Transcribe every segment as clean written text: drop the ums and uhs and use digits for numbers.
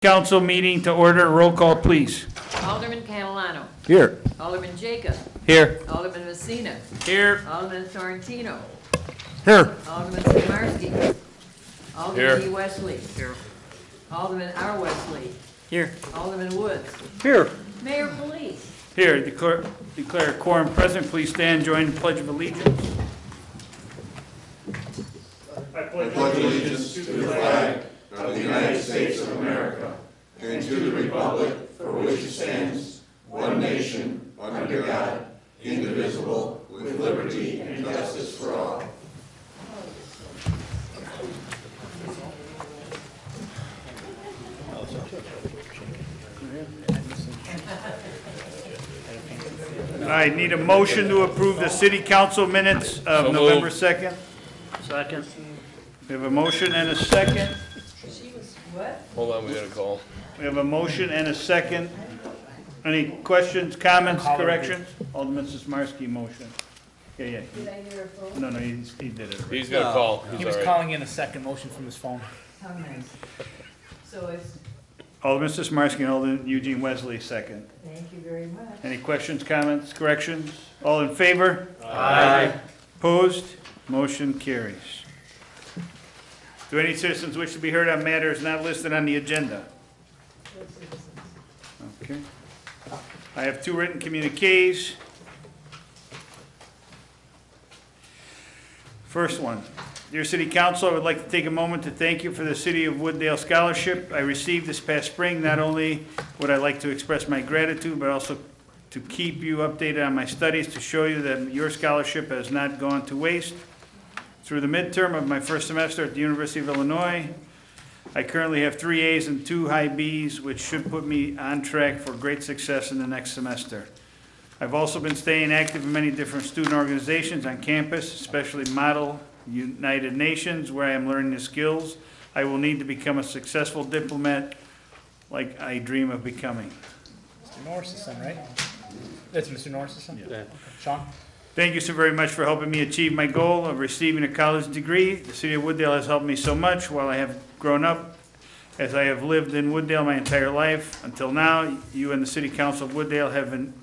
Council meeting to order. Roll call, please. Alderman Catalano. Here. Alderman Jacob. Here. Alderman Messina. Here. Alderman Sorrentino. Here. Alderman Samarski. Alderman Here. E. Wesley. Here. Alderman R. Wesley. Here. Alderman Woods. Here. Mayor Police. Here. Declare quorum present. Please stand. Join the Pledge of Allegiance. I pledge allegiance to the flag of the United States of America and to the republic for which it stands, one nation, under God, indivisible, with liberty and justice for all. I need a motion to approve the city council minutes of November 2nd. Second. We have a motion and a second. What? Hold on, we got a call. We have a motion and a second. Any questions, comments, corrections? Alderman Sismarski motion. Yeah. Did I hear a phone? No, he did it. He's got a call. He's He was all right. calling in a second motion from his phone. How nice. So it's, Alderman Sismarski and Alderman Eugene Wesley, second. thank you very much. Any questions, comments, corrections? All in favor? Aye. Opposed? Motion carries. Do any citizens wish to be heard on matters not listed on the agenda? Okay. I have two written communiques. First one. Dear City Council, I would like to take a moment to thank you for the City of Wooddale Scholarship I received this past spring. Not only would I like to express my gratitude, but also to keep you updated on my studies to show you that your scholarship has not gone to waste. Through the midterm of my first semester at the University of Illinois, I currently have 3 A's and 2 high B's, which should put me on track for great success in the next semester. I've also been staying active in many different student organizations on campus, especially Model United Nations, where I am learning the skills I will need to become a successful diplomat like I dream of becoming. Mr. Norris's son, right? That's Mr. Norris's son? Yeah. Okay. Sean? Thank you so very much for helping me achieve my goal of receiving a college degree. The City of Wooddale has helped me so much while I have grown up, as I have lived in Wooddale my entire life. Until now, you and the City Council of Wooddale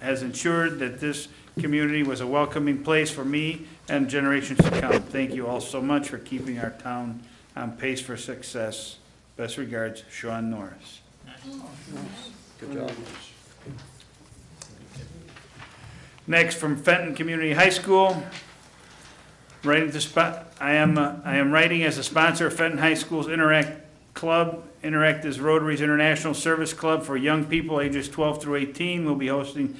has ensured that this community was a welcoming place for me and generations to come. Thank you all so much for keeping our town on pace for success. Best regards, Sean Norris. Good job. Next, from Fenton Community High School. I am writing as a sponsor of Fenton High School's Interact Club. Interact is Rotary's International Service Club for young people ages 12 through 18. We'll be hosting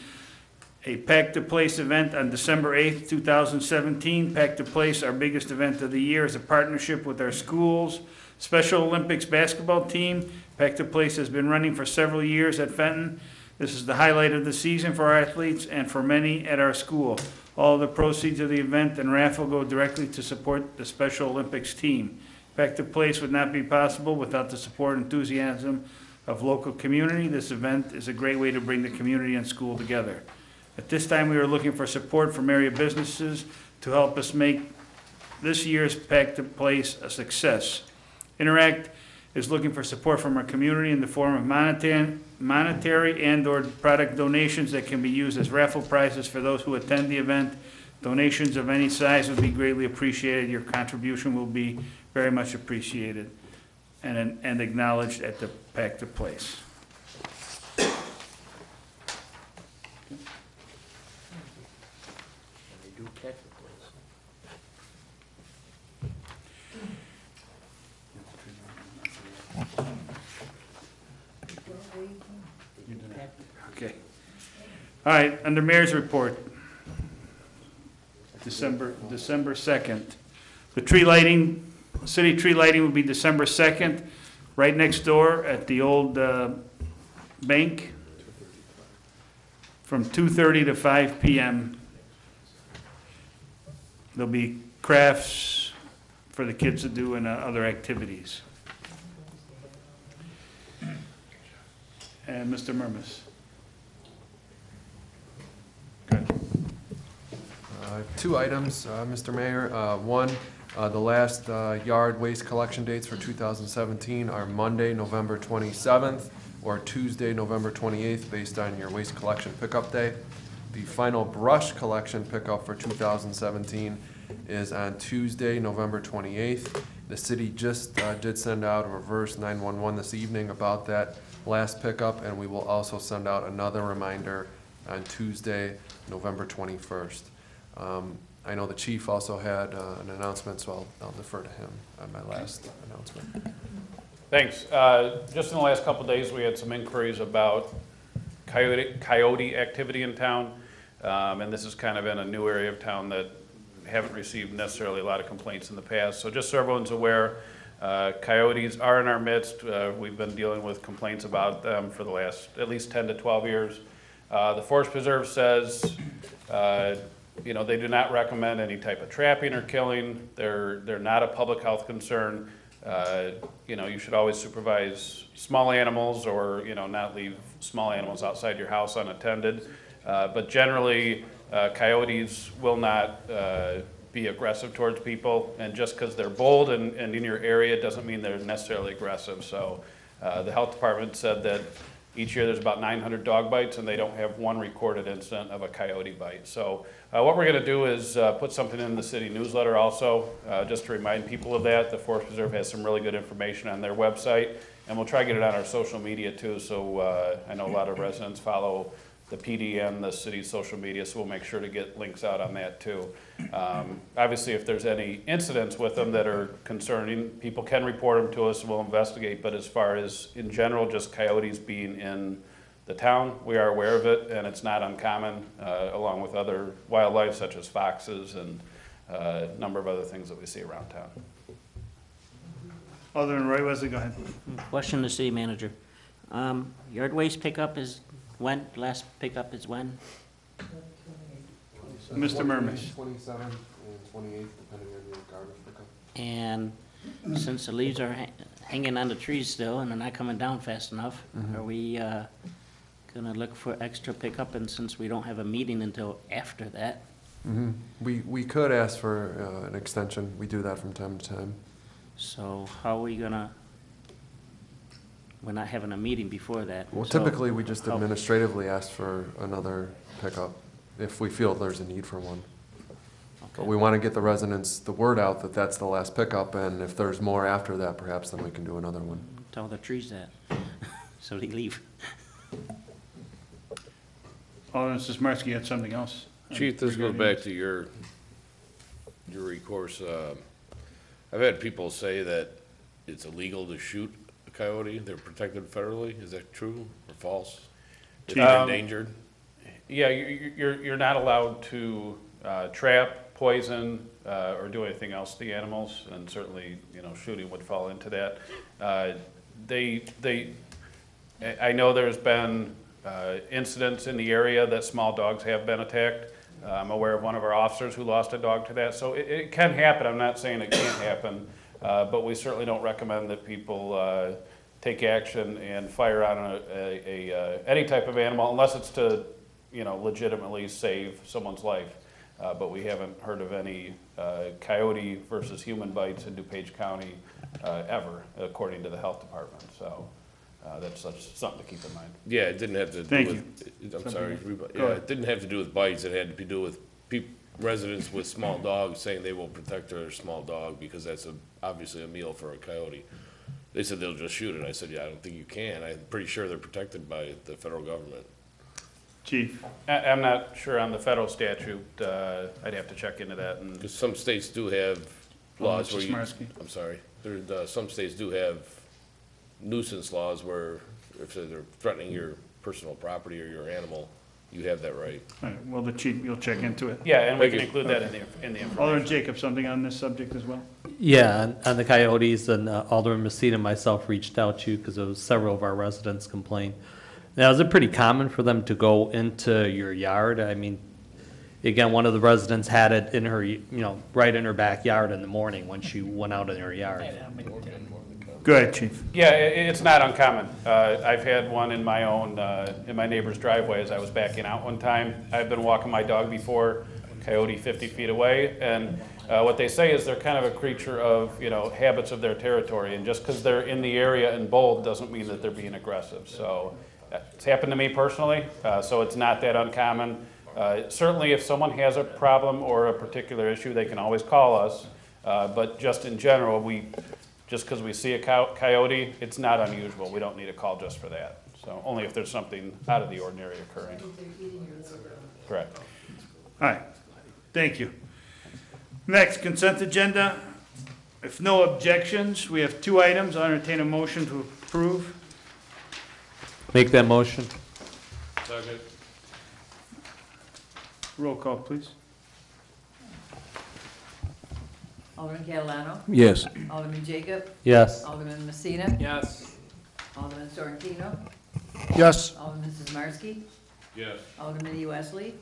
a Pack to Place event on December 8th, 2017. Pack to Place, our biggest event of the year, is a partnership with our school's Special Olympics basketball team. Pack to Place has been running for several years at Fenton. This is the highlight of the season for our athletes and for many at our school. All the proceeds of the event and raffle go directly to support the Special Olympics team. Pack to Place would not be possible without the support and enthusiasm of local community. This event is a great way to bring the community and school together. At this time, we are looking for support from area businesses to help us make this year's Pack to Place a success. Interact is looking for support from our community in the form of monetary and/or product donations that can be used as raffle prizes for those who attend the event. Donations of any size would be greatly appreciated. Your contribution will be very much appreciated and acknowledged at the Pack to Place. Okay. All right, under Mayor's report, December 2nd. The tree lighting, city tree lighting will be December 2nd, right next door at the old bank from 2:30 to 5 p.m. There'll be crafts for the kids to do and other activities. And Mr. Murmas. Good. 2 items, Mr. Mayor. One, The last yard waste collection dates for 2017 are Monday, November 27th, or Tuesday, November 28th, based on your waste collection pickup day. The final brush collection pickup for 2017 is on Tuesday, November 28th. The city just did send out a reverse 911 this evening about that last pickup, and we will also send out another reminder on Tuesday, November 21st. I know the chief also had an announcement, so I'll defer to him on my last announcement. Thanks. Just in the last couple of days, we had some inquiries about coyote activity in town. And this is kind of in a new area of town that haven't received necessarily a lot of complaints in the past. So just so everyone's aware, coyotes are in our midst. We've been dealing with complaints about them for the last at least 10 to 12 years. The Forest Preserve says, you know, they do not recommend any type of trapping or killing. They're not a public health concern. You know, you should always supervise small animals, or, you know, not leave small animals outside your house unattended. But generally, coyotes will not be aggressive towards people, and just because they're bold and in your area doesn't mean they're necessarily aggressive. So the health department said that each year there's about 900 dog bites, and they don't have one recorded incident of a coyote bite. So what we're going to do is put something in the city newsletter also, just to remind people of that. The Forest Preserve has some really good information on their website, and we'll try to get it on our social media too. So I know a lot of residents follow the PD and the city's social media, so we'll make sure to get links out on that too. Obviously, if there's any incidents with them that are concerning, people can report them to us and we'll investigate. But as far as in general, just coyotes being in the town, we are aware of it, and it's not uncommon, along with other wildlife such as foxes and a number of other things that we see around town. Alderman Roy Wesley, go ahead. Question to city manager. Yard waste pickup is when? Last pickup is when? Mr. Murmish. 27th and 28th, depending on your garbage pickup. And since the leaves are hanging on the trees still and they're not coming down fast enough, are we gonna look for extra pickup? And since we don't have a meeting until after that, We could ask for an extension. We do that from time to time. so how are we gonna? We're not having a meeting before that. Well, so typically, we just how- administratively ask for another pickup if we feel there's a need for one. But Okay. we want to get the residents the word out that that's the last pickup, and if there's more after that, perhaps then we can do another one. Tell the trees that, so they leave. Alderman Sismarski, you had something else? Chief, this goes back to your recourse. I've had people say that it's illegal to shoot a coyote. They're protected federally. Is that true or false? If they're endangered? Yeah, you're not allowed to trap, poison, or do anything else to the animals, and certainly, you know, shooting would fall into that. I know there's been incidents in the area that small dogs have been attacked. I'm aware of one of our officers who lost a dog to that, so it can happen. I'm not saying it can't happen, but we certainly don't recommend that people take action and fire on any type of animal unless it's to, you know, legitimately save someone's life. But we haven't heard of any coyote versus human bites in Dupage County ever, according to the health department. So that's something to keep in mind. Yeah, it didn't have to do Thank with, I'm sorry. Go Yeah, ahead. it didn't have to do with bites. It had to do with residents with small dogs saying they will protect their small dog because that's obviously a meal for a coyote. They said they'll just shoot it. I said, yeah, I don't think you can. I'm pretty sure they're protected by the federal government. Chief. I'm not sure on the federal statute. I'd have to check into that. And Because some states do have laws where you, Sismarski. I'm sorry, some states do have nuisance laws where if they're threatening your personal property or your animal, you have that right. All right, well, the chief, you'll check into it. yeah, and we Thank can you. include that in the Alderman information. Jacob, something on this subject as well? Yeah, on the coyotes, and Alderman Messina and myself reached out to you because several of our residents complained. Now, is it pretty common for them to go into your yard? I mean, again, one of the residents had it in her, right in her backyard in the morning when she went out in her yard. Go ahead, chief. Yeah, it's not uncommon. I've had one in my own, in my neighbor's driveway as I was backing out one time. I've been walking my dog before, coyote 50 feet away. And what they say is they're kind of a creature of, habits of their territory. And just because they're in the area in bold doesn't mean that they're being aggressive. So it's happened to me personally, so it's not that uncommon. Certainly if someone has a problem or a particular issue, they can always call us. But just in general, just because we see a coyote, it's not unusual. We don't need a call just for that. So only if there's something out of the ordinary occurring. Correct. All right, thank you. Next, consent agenda. If no objections, we have 2 items. I'll entertain a motion to approve. Make that motion. Second. Roll call, please. Alderman Catalano. Yes. Alderman Jacob. Yes. Alderman Messina. Yes. Alderman Sorrentino. Yes. Alderman Sizmarsky. Yes. Alderman E. Wesley.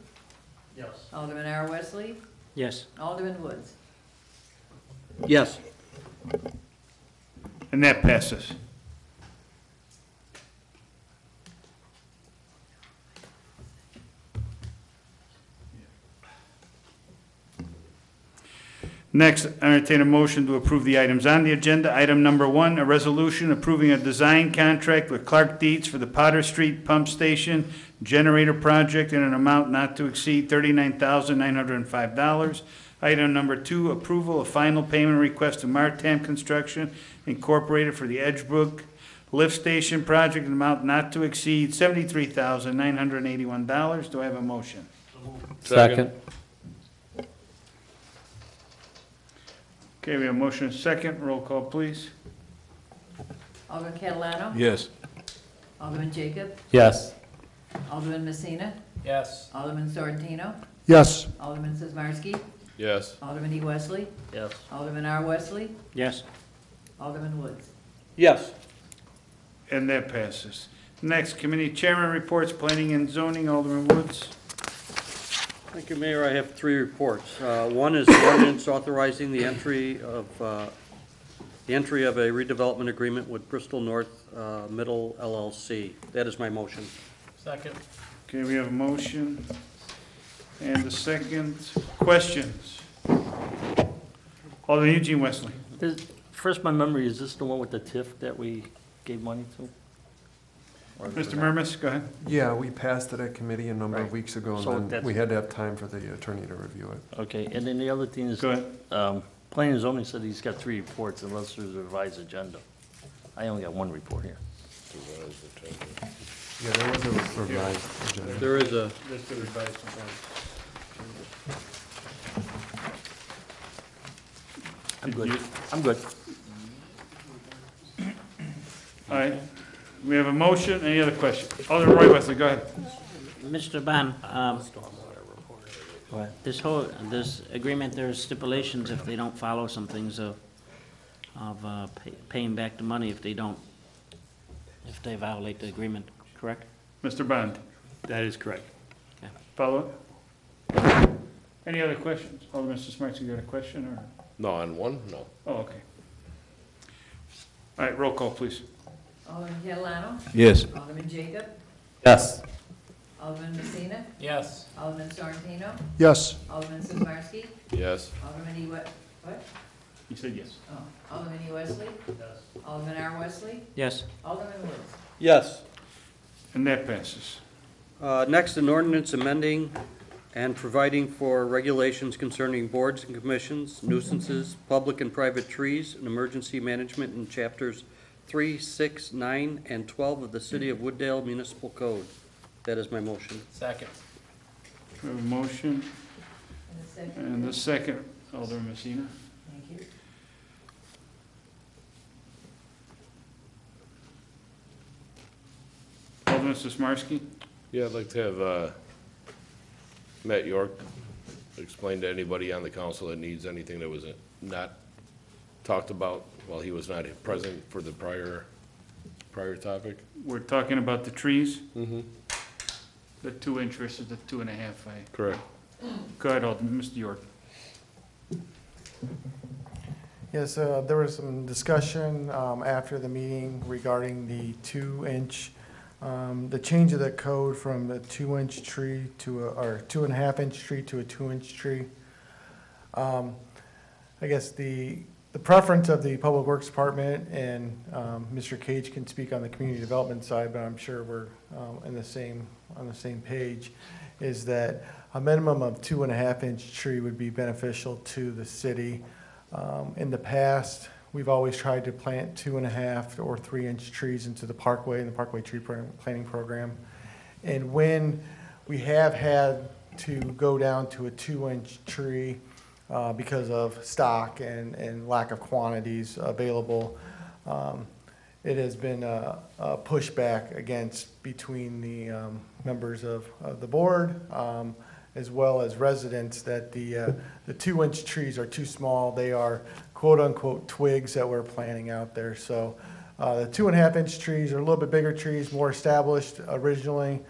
Yes. Alderman R. Wesley. Yes. Alderman Woods. Yes. And that passes. Next, I entertain a motion to approve the items on the agenda. Item number 1, a resolution approving a design contract with Clark Dietz for the Potter Street Pump Station Generator Project in an amount not to exceed $39,905. Item number 2, approval of final payment request to Martam Construction Incorporated for the Edgebrook Lift Station Project in an amount not to exceed $73,981. Do I have a motion? Second. Okay, we have a motion and a second. Roll call, please. Alderman Catalano. Yes. Alderman Jacob. Yes. Alderman Messina. Yes. Alderman Sorrentino. Yes. Alderman Sizmarsky. Yes. Alderman E. Wesley. Yes. Alderman R. Wesley. Yes. Alderman Woods. Yes. And that passes. Next, committee chairman reports, planning and zoning, Alderman Woods. Thank you, Mayor. I have 3 reports. One is the ordinance authorizing the entry of a redevelopment agreement with Bristol North Middle LLC. That is my motion. Second. Okay, we have a motion and a second. Questions? Alderman Eugene Wesley. First, my memory, is this the one with the TIF that we gave money to? Or is Mr. it- Murmas, go ahead. Yeah, we passed it at committee a number of Right. weeks ago, So and then that's- we had to have time for the attorney to review it. Okay, and then the other thing is, Go ahead. planning and zoning said he's got 3 reports unless there's a revised agenda. I only got 1 report here. Yeah, there was a revised agenda. There is a, That's the revised agenda. I'm good. I'm good. All right, we have a motion. Any other questions? Alderman Roy Wesley, go ahead. Mr. Bond, this agreement, there's stipulations if they don't follow some things of paying back the money if they if they violate the agreement, correct? Mr. Bond, That is correct. follow it? Any other questions? Alderman Smarts, you got a question or? No, on one? No. Oh, okay. All right, roll call, please. Alderman Catalano. Yes. Alderman Jacob. Yes. Alderman Messina. Yes. Alderman Sorrentino. Yes. Alderman Sizmarsky. Yes. Alderman E. What? You said yes. Oh, Alderman E. Wesley. Yes. Alderman R. Wesley. Yes. Alderman Woods. yes. And that passes. Next, an ordinance amending and providing for regulations concerning boards and commissions, nuisances, public and private trees, and emergency management in chapters 3, 6, 9, and 12 of the City of Wooddale Municipal Code. That is my motion. Second. We have a motion And a second. and a second. Alderman Messina. Thank you. Alderman Sismarski. Yeah, I'd like to have Matt York explain to anybody on the council that needs anything that was not talked about while he was not present for the prior topic. We're talking about the trees, Mm-hmm. the 2-inch versus the 2.5. Correct. Go ahead, Alderman, Mr. York. Yes, there was some discussion after the meeting regarding the 2-inch The change of the code from a 2-inch tree to or 2.5-inch tree to a 2-inch tree. I guess the preference of the Public Works Department, and Mr. Cage can speak on the community development side, but I'm sure we're on the same page, is that a minimum of 2.5-inch tree would be beneficial to the city. In the past, we've always tried to plant 2.5 or 3-inch trees into the parkway and the Parkway Tree Planting Program. And when we have had to go down to a 2-inch tree because of stock and lack of quantities available, it has been a pushback against between the members of the board, as well as residents, that the 2-inch trees are too small. They are quote-unquote twigs that we're planting out there. So the 2.5-inch trees are a little bit bigger trees, more established originally.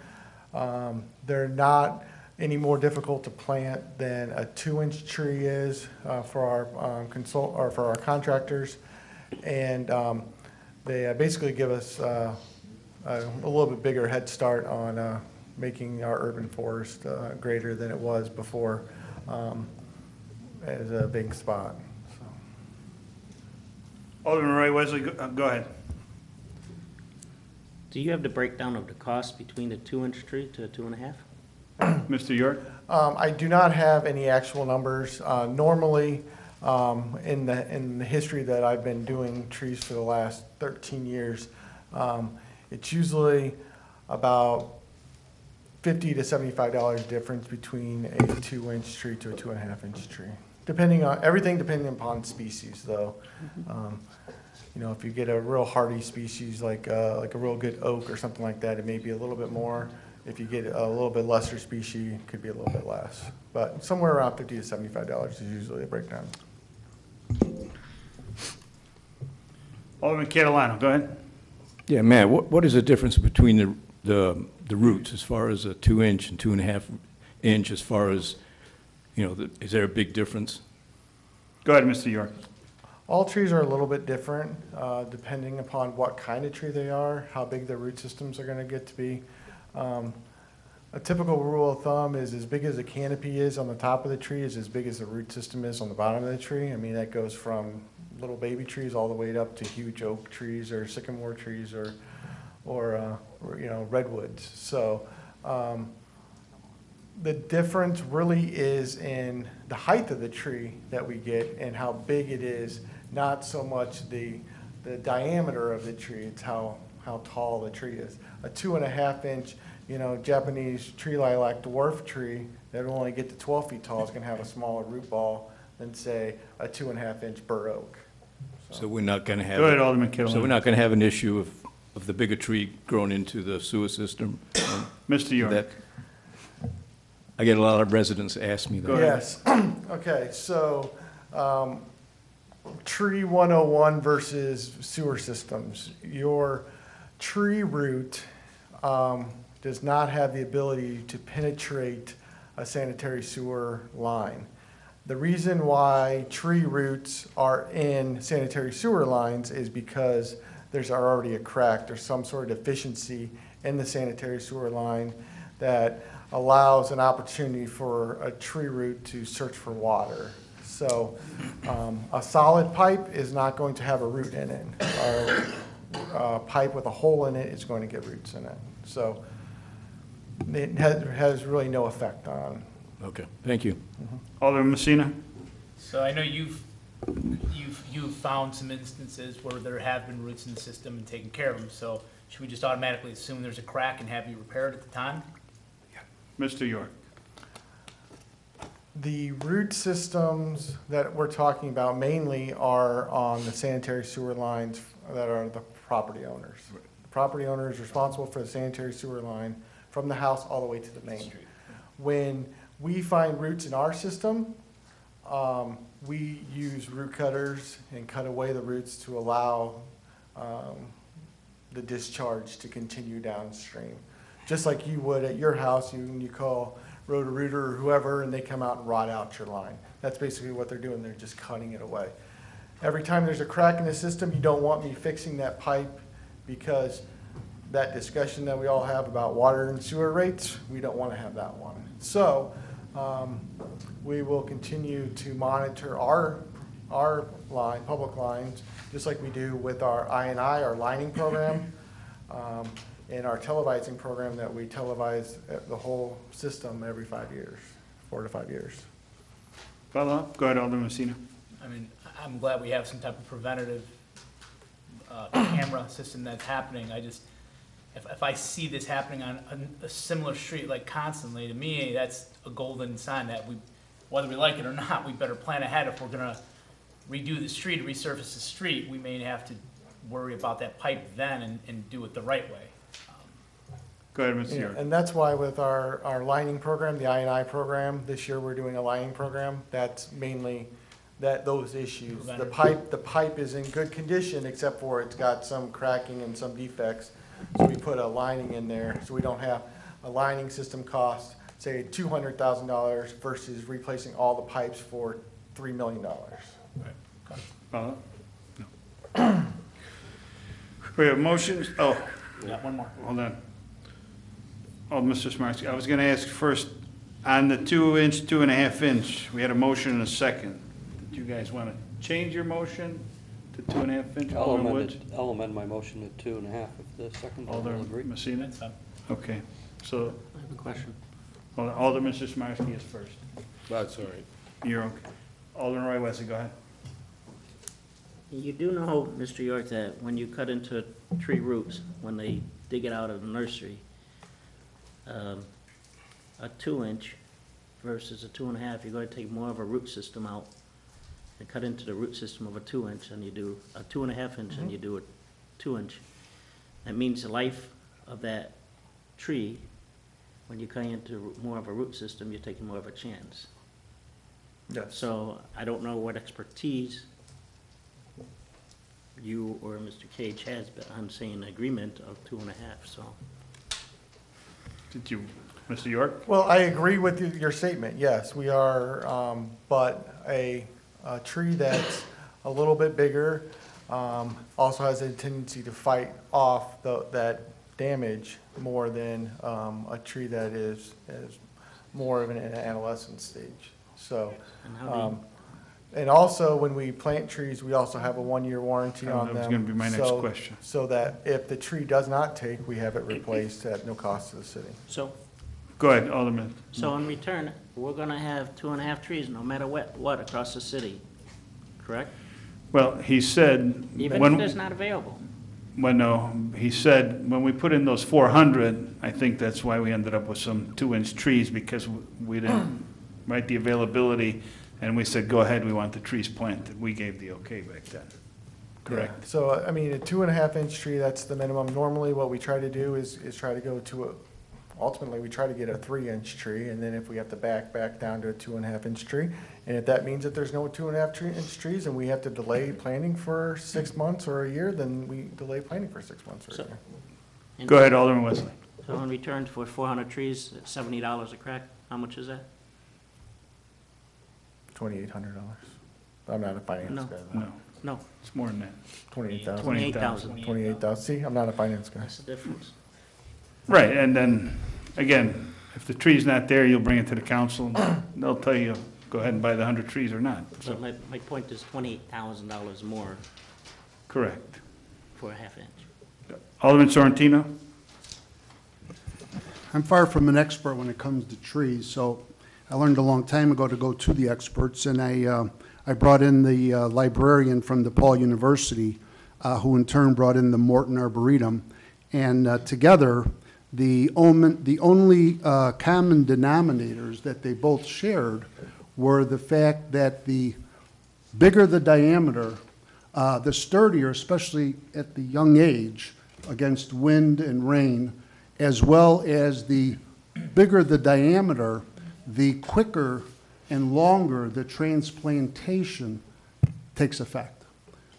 They're not any more difficult to plant than a 2-inch tree is for our contractors, and they basically give us a little bit bigger head start on making our urban forest greater than it was before as a big spot. So. Alderman Roy Wesley, go ahead. Do you have the breakdown of the cost between the 2-inch tree to a 2.5? Mr. York? I do not have any actual numbers. Normally, in the history that I've been doing trees for the last 13 years, it's usually about $50 to $75 difference between a 2-inch tree to a 2.5-inch tree. Depending upon species, though. You know, if you get a real hardy species like a real good oak or something like that, it may be a little bit more. If you get a little bit lesser species, it could be a little bit less. But somewhere around $50 to $75 is usually a breakdown. Alderman Catalano, go ahead. Yeah, Matt, what is the difference between the roots as far as a 2-inch and 2.5-inch as far as, you know, is there a big difference? Go ahead, Mr. York. All trees are a little bit different depending upon what kind of tree they are, how big their root systems are going to get to be. A typical rule of thumb is as big as the canopy is on the top of the tree is as big as the root system is on the bottom of the tree. I mean, that goes from little baby trees all the way up to huge oak trees or sycamore trees or you know, redwoods. So the difference really is in the height of the tree that we get and how big it is, not so much the diameter of the tree, it's how tall the tree is. A 2.5-inch, you know, Japanese tree lilac dwarf tree that will only get to 12 feet tall is going to have a smaller root ball than, say, a 2.5-inch bur oak. So we're not going to have. Go ahead, Alderman Kittle. So we're not going to have an issue of the bigger tree growing into the sewer system. Mr. York. That, I get a lot of residents ask me that. Yes. Okay, so tree 101 versus sewer systems. Your tree root does not have the ability to penetrate a sanitary sewer line. The reason why tree roots are in sanitary sewer lines is because there's already a crack, there's some sort of deficiency in the sanitary sewer line that allows an opportunity for a tree root to search for water. So a solid pipe is not going to have a root in it. A pipe with a hole in it is going to get roots in it. So it has really no effect on. Okay, thank you. Alderman Messina. So I know you've found some instances where there have been roots in the system and taken care of them. So should we just automatically assume there's a crack and have you repaired at the time? Mr. York. The root systems that we're talking about mainly are on the sanitary sewer lines that are the property owners. The property owner is responsible for the sanitary sewer line from the house all the way to the main. When we find roots in our system, we use root cutters and cut away the roots to allow the discharge to continue downstream. Just like you would at your house, you call Roto-Rooter or whoever, and they come out and rot out your line. That's basically what they're doing. They're just cutting it away. Every time there's a crack in the system, you don't want me fixing that pipe because that discussion that we all have about water and sewer rates, we don't want to have that one. So we will continue to monitor our public lines, just like we do with our I&I, our lining program, and our televising program that we televise the whole system every 5 years, 4 to 5 years. Follow up? Go ahead, Alderman Messina. I mean, I'm glad we have some type of preventative camera system that's happening. I just, if I see this happening on a similar street like constantly, to me, that's a golden sign that we, whether we like it or not, we better plan ahead. If we're gonna redo the street, resurface the street, we may have to worry about that pipe then and do it the right way. Go ahead, Mr. Yeah, York. and that's why with our lining program, the I&I program, this year we're doing a lining program. That's mainly those issues. The pipe is in good condition except for it's got some cracking and some defects. So we put a lining in there so we don't have a lining system cost, say $200,000 versus replacing all the pipes for $3 million. Follow up? No. We have motions. Oh, Got one more. hold on. Oh, Mr. Smarsky, I was gonna ask first, on the 2-inch, 2.5-inch, we had a motion and a second. Did you guys wanna change your motion to 2.5 inch? Alderman Woods? I'll amend my motion to 2.5 if the second will agree. Alderman Messina? That's fine. Okay, so, I have a question. Alderman Mr. Smarsky is first. That's all right. You're okay. Alderman Roy Wesley, go ahead. You do know, Mr. York, that when you cut into tree roots, when they dig it out of the nursery, a 2-inch versus a 2.5, you're going to take more of a root system out and cut into the root system of a 2-inch, and you do a 2.5-inch, and you do a 2-inch. That means the life of that tree, when you cut into more of a root system, you're taking more of a chance. Yes. So I don't know what expertise you or Mr. Cage has, but I'm saying agreement of 2.5, so. Did you, Mr. York? Well, I agree with your statement, yes, we are, but a tree that's a little bit bigger also has a tendency to fight off that damage more than a tree that is more of an adolescent stage. So, And how do and also when we plant trees, we also have a 1-year warranty on them. That was gonna be my next so- question. So that if the tree does not take, we have it replaced at no cost to the city. so, Go ahead, Alderman. so in return, we're gonna have 2.5 trees, no matter what, across the city, correct? Well, he said, Even when, if it's not available. he said, when we put in those 400, I think that's why we ended up with some 2-inch trees, because we didn't write the availability, and we said, go ahead, we want the trees planted. We gave the okay back then. Correct? Yeah. So, I mean, a 2.5-inch tree, that's the minimum. Normally, what we try to do is try to go to ultimately, we try to get a 3-inch tree, and then if we have to back down to a 2.5-inch tree, and if that means that there's no 2.5-inch trees and we have to delay planting for 6 months or a year, then we delay planting for 6 months or a So- year. Go ahead, Alderman Wesley. So in return for 400 trees, at $70 a crack, how much is that? $2,800. I'm not a finance No. guy. though. No, No, it's more than that. 28,000. 28,000. 28,000. See, I'm not a finance guy. That's the difference. Right, and then, again, if the tree's not there, you'll bring it to the council. They'll tell you, go ahead and buy the 100 trees or not. So my point is $28,000 more Correct. for a half-inch. Alderman Sorrentino? I'm far from an expert when it comes to trees, so I learned a long time ago to go to the experts, and I brought in the librarian from DePaul University, who in turn brought in the Morton Arboretum, and together, the only common denominators that they both shared were the fact that the bigger the diameter, the sturdier, especially at the young age, against wind and rain, as well as the bigger the diameter, the quicker and longer the transplantation takes effect.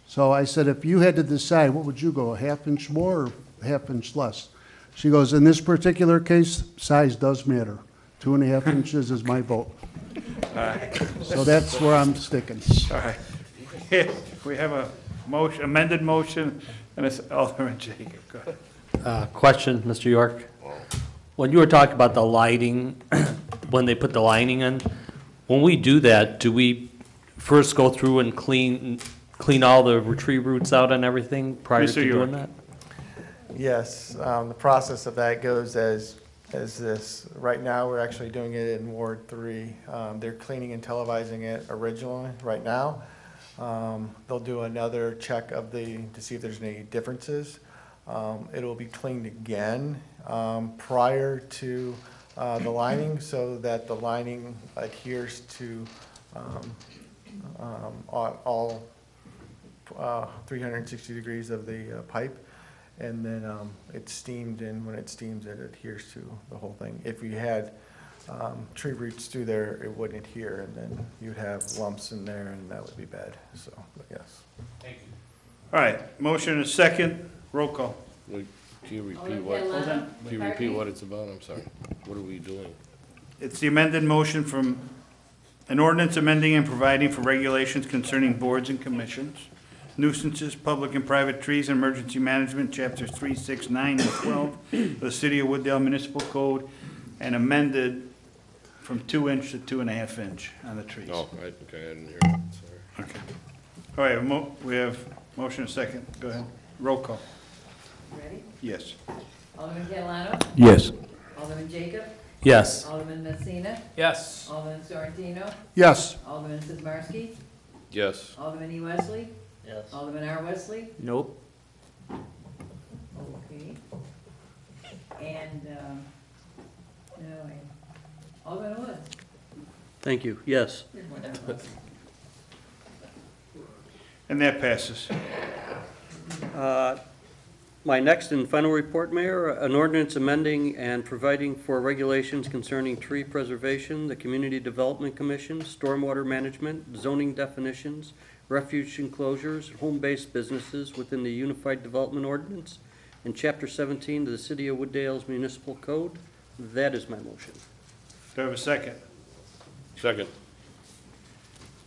So I said, if you had to decide, what would you go, a half-inch more or a half-inch less? She goes, in this particular case, size does matter. 2.5 inches is my vote. So that's where I'm sticking. All right. We have a motion, amended motion, and it's Alderman Jacob. Go ahead. Question, Mr. York. When you were talking about the lighting, when they put the lining in, when we do that, do we first go through and clean all the tree roots out and everything prior Mr. to York. doing that? Yes, the process of that goes as this. Right now, we're actually doing it in Ward 3. They're cleaning and televising it originally, right now. They'll do another check to see if there's any differences. It'll be cleaned again prior to the lining, so that the lining adheres to all 360 degrees of the pipe. And then it's steamed, and when it steams, it adheres to the whole thing. If you had tree roots through there, it wouldn't adhere, and then you'd have lumps in there, and that would be bad. So, but yes. Thank you. All right, motion and a second, roll call. Wait, can you repeat Alderman what, Catalano? can you repeat what it's about? I'm sorry. What are we doing? It's the amended motion from an ordinance amending and providing for regulations concerning boards and commissions, nuisances, public and private trees, and emergency management, chapters 3, 6, 9, and 12 of the City of Wooddale Municipal Code, and amended from 2-inch to 2.5-inch on the trees. Oh, right, okay, I didn't hear that, sorry. Okay. All right, we have motion and a second. Go ahead. Roll call. Ready? Yes. Alderman Catalano? Yes. Alderman Jacob? Yes. Alderman Messina? Yes. Alderman Sorrentino? Yes. Alderman Sizmarsky? Yes. Alderman E. Wesley? Yes. Alderman R. Wesley? Nope. Okay. And, Alderman Woods? Thank you, yes. And that passes. My next and final report, Mayor, an ordinance amending and providing for regulations concerning tree preservation, the Community Development Commission, stormwater management, zoning definitions, refuge enclosures, home-based businesses within the Unified Development Ordinance, and Chapter 17 of the City of Wooddale's Municipal Code. That is my motion. Do I have a second? Second.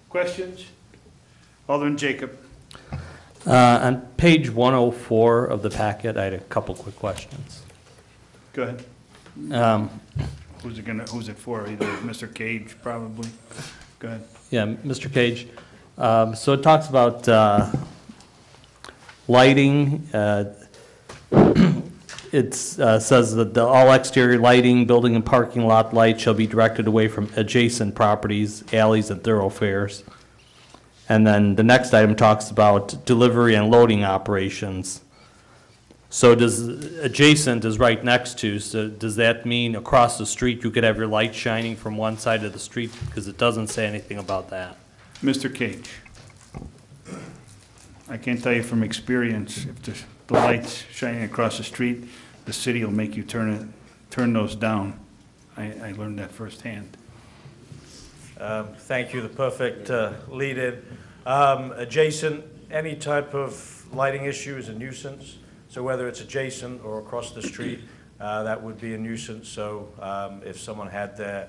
Questions? Alderman Jacob. On page 104 of the packet, I had a couple quick questions. Go ahead. Um, Who's it for? Either Mr. Cage, probably. Go ahead. Yeah, Mr. Cage. So it talks about lighting. It says that all exterior lighting, building and parking lot lights shall be directed away from adjacent properties, alleys, and thoroughfares. And then the next item talks about delivery and loading operations. So adjacent is right next to, so does that mean across the street you could have your light shining from one side of the street? Because it doesn't say anything about that. Mr. Cage. I can tell you from experience, if the light's shining across the street, the city will make you turn those down. I learned that firsthand. Thank you, the perfect lead-in. Adjacent, any type of lighting issue is a nuisance. So whether it's adjacent or across the street, that would be a nuisance. So if someone had their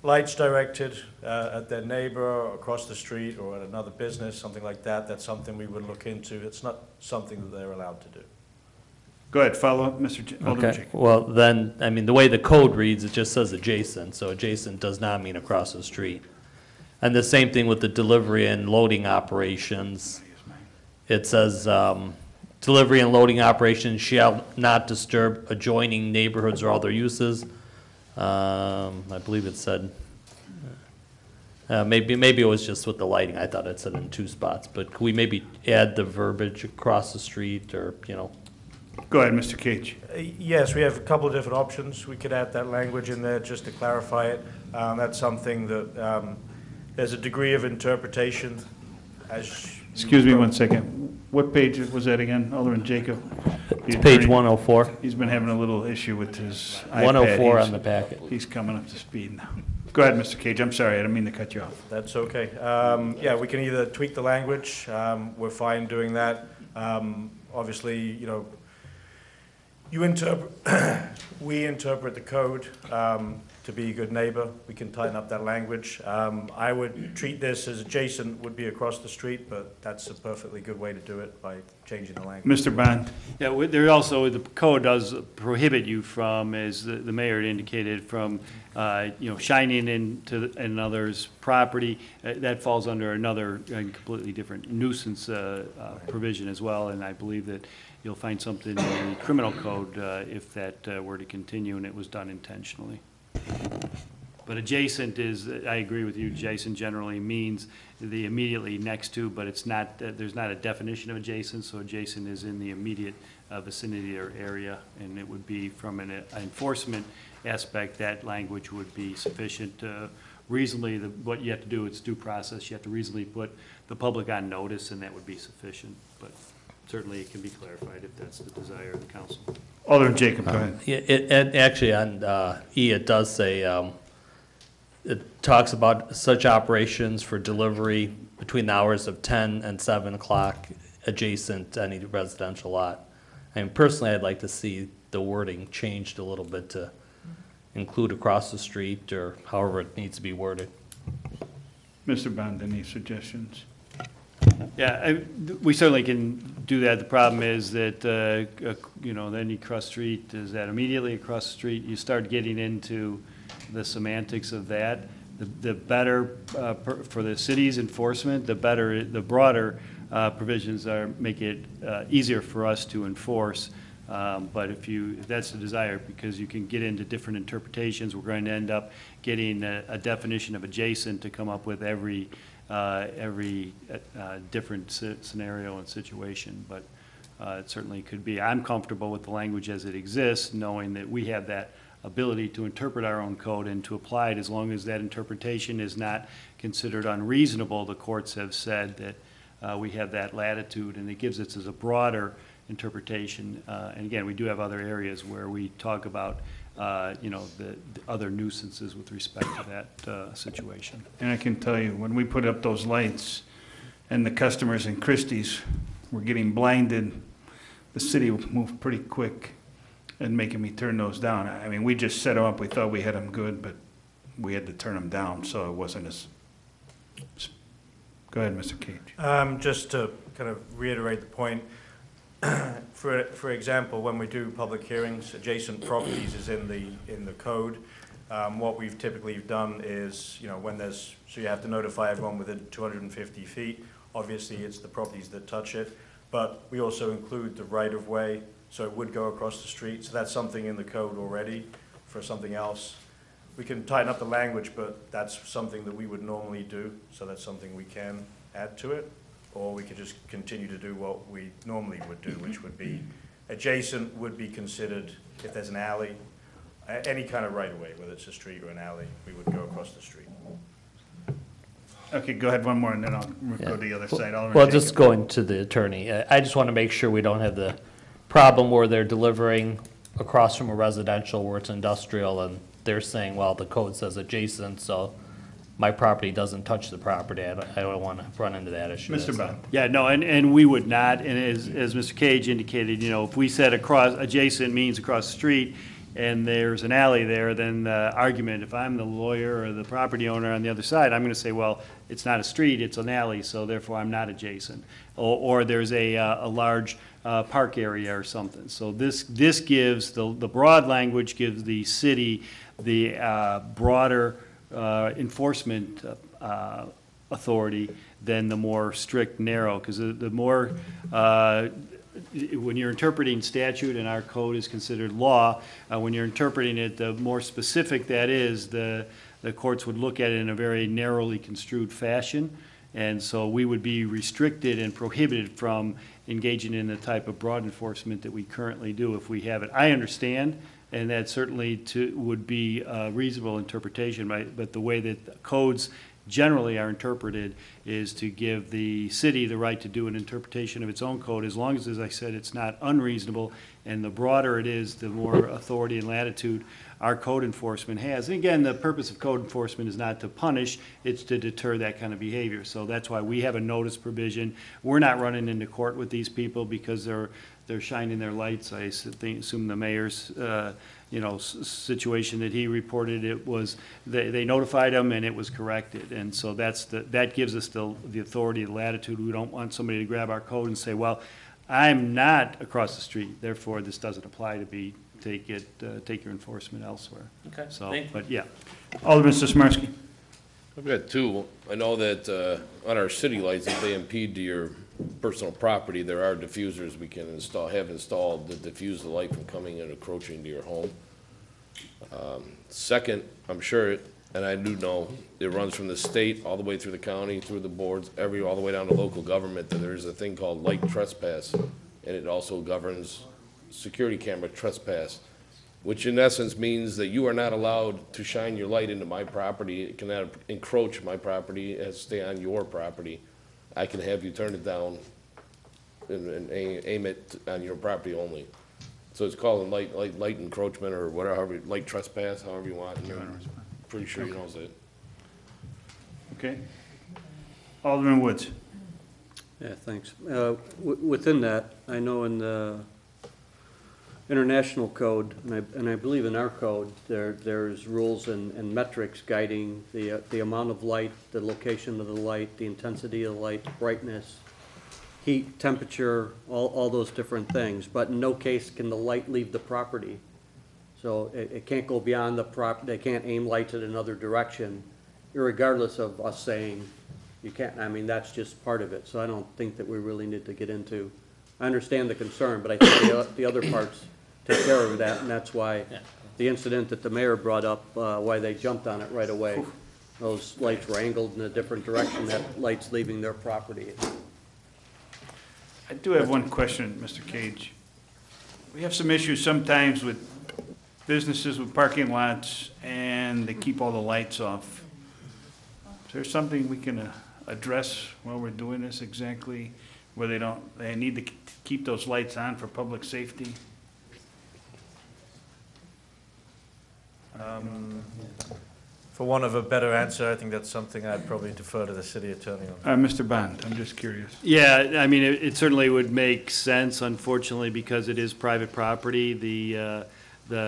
lights directed at their neighbor or across the street or at another business, something like that, that's something we would look into. It's not something that they're allowed to do. Go ahead, follow up, Alderman Okay, Jacob. well, then, I mean, the way the code reads, it just says adjacent, so adjacent does not mean across the street. And the same thing with the delivery and loading operations. It says, delivery and loading operations shall not disturb adjoining neighborhoods or other uses. I believe it said, maybe it was just with the lighting, I thought it said in 2 spots, but could we maybe add the verbiage across the street, or, you know? Go ahead, Mr. Cage. Yes, we have a couple of different options. We could add that language in there just to clarify it. That's something that there's a degree of interpretation as. Excuse me one second. What page was that again, Alderman Jacob? It's page 104. He's been having a little issue with his iPad. 104 on the packet. He's coming up to speed now. Go ahead, Mr. Cage. I'm sorry, I didn't mean to cut you off. That's okay. Yeah, we can either tweak the language. We're fine doing that. Obviously, you know, we interpret the code to be a good neighbor, we can tighten up that language. I would treat this as adjacent would be across the street, but that's a perfectly good way to do it by changing the language. Mr. Bond? Yeah, there also, the code does prohibit you from, as the mayor indicated, from, shining into another's property. That falls under another completely different nuisance provision as well, and I believe that you'll find something in the criminal code if that were to continue and it was done intentionally. But adjacent is, I agree with you, adjacent generally means the immediately next to, but it's not, there's not a definition of adjacent, so adjacent is in the immediate vicinity or area, and it would be from an enforcement aspect, that language would be sufficient. Reasonably, what you have to do, it's due process, you have to reasonably put the public on notice, and that would be sufficient, but certainly it can be clarified if that's the desire of the council. Alderman Jacob, go ahead. Yeah, it actually on E, it does say, it talks about such operations for delivery between the hours of 10 and 7 o'clock adjacent to any residential lot. I mean, personally, I'd like to see the wording changed a little bit to include across the street or however it needs to be worded. Mr. Bond, any suggestions? Yeah, we certainly can do that. The problem is that, then you cross the street, is that immediately across the street? You start getting into the semantics of that. The better, for the city's enforcement, the better, the broader provisions make it easier for us to enforce. But if that's the desire, because you can get into different interpretations, we're going to end up getting a definition of adjacent to come up with every different scenario and situation, but it certainly could be. I'm comfortable with the language as it exists, knowing that we have that ability to interpret our own code and to apply it as long as that interpretation is not considered unreasonable. The courts have said that we have that latitude, and it gives us as a broader interpretation. And again, we do have other areas where we talk about the other nuisances with respect to that situation. And I can tell you, when we put up those lights and the customers in Christie's were getting blinded, the city moved pretty quick in making me turn those down. I mean, we just set them up, we thought we had them good, but we had to turn them down, so it wasn't as... Go ahead, Mr. Cage. Just to kind of reiterate the point, for example, when we do public hearings, adjacent properties is in the code. What we've typically done is, when there's, so you have to notify everyone within 250 feet. Obviously, it's the properties that touch it, but we also include the right-of-way, so it would go across the street. So that's something in the code already. For something else, we can tighten up the language, but that's something that we would normally do, so that's something we can add to it. Or we could just continue to do what we normally would do, which would be adjacent would be considered if there's an alley, any kind of right-of-way, whether it's a street or an alley, we would go across the street. Okay, go ahead, one more, and then I'll go to the other side. Well, just going to the attorney, I just want to make sure we don't have the problem where they're delivering across from a residential where it's industrial, and they're saying, well, the code says adjacent, so my property doesn't touch the property. I don't want to run into that issue. Mr. Bond. Yeah, no, and we would not, and as Mr. Cage indicated, if we said adjacent means across the street, and there's an alley there, then the argument, if I'm the lawyer or the property owner on the other side, I'm going to say, well, it's not a street, it's an alley, so therefore I'm not adjacent. Or there's a large park area or something. So this gives, the broad language gives the city the broader enforcement authority than the more strict, narrow, because the more when you're interpreting statute, and our code is considered law, when you're interpreting it, the more specific that is, the courts would look at it in a very narrowly construed fashion. And so we would be restricted and prohibited from engaging in the type of broad enforcement that we currently do if we have it. I understand, and that certainly would be a reasonable interpretation, but the way that codes generally are interpreted is to give the city the right to do an interpretation of its own code, as long as I said, it's not unreasonable, and the broader it is, the more authority and latitude our code enforcement has. And again, the purpose of code enforcement is not to punish, it's to deter that kind of behavior. So that's why we have a notice provision. We're not running into court with these people because they're shining their lights. I assume the mayor's, situation that he reported, it was, they notified him and it was corrected. And so that gives us the authority, the latitude. We don't want somebody to grab our code and say, well, I'm not across the street, therefore this doesn't apply to me. Take your enforcement elsewhere. Okay, So, thank you. but yeah. Alderman Sismarski. I've got two. I know that on our city lights, if they impede to your personal property, there are diffusers we can have installed that diffuse the light from coming and encroaching to your home. Second, I'm sure, and I do know, it runs from the state all the way through the county, through the boards, all the way down to local government, that there's a thing called light trespass, and it also governs security camera trespass, which in essence means that you are not allowed to shine your light into my property. It cannot encroach my property. It has to stay on your property. I can have you turn it down and aim it on your property only. So it's called light encroachment or whatever, light trespass, however you want. I'm pretty sure he knows it. Okay. Alderman Woods. Yeah, thanks. Within that, I know in the international code, and I believe in our code, there's rules and metrics guiding the amount of light, the location of the light, the intensity of the light, brightness, heat, temperature, all those different things. But in no case can the light leave the property. So it can't go beyond the they can't aim lights in another direction, irregardless of us saying you can't. I mean, that's just part of it. So I don't think that we really need to get into. I understand the concern, but I think the other parts take care of that, and that's why the incident that the mayor brought up, why they jumped on it right away. Those lights were angled in a different direction, that light's leaving their property. I do have one question, Mr. Cage. We have some issues sometimes with businesses with parking lots, and they keep all the lights off. Is there something we can address while we're doing this exactly, where they need to keep those lights on for public safety? For want of a better answer, I think that's something I'd probably defer to the city attorney on. Mr. Bond, I'm just curious. Yeah, I mean, it certainly would make sense, unfortunately, because it is private property. The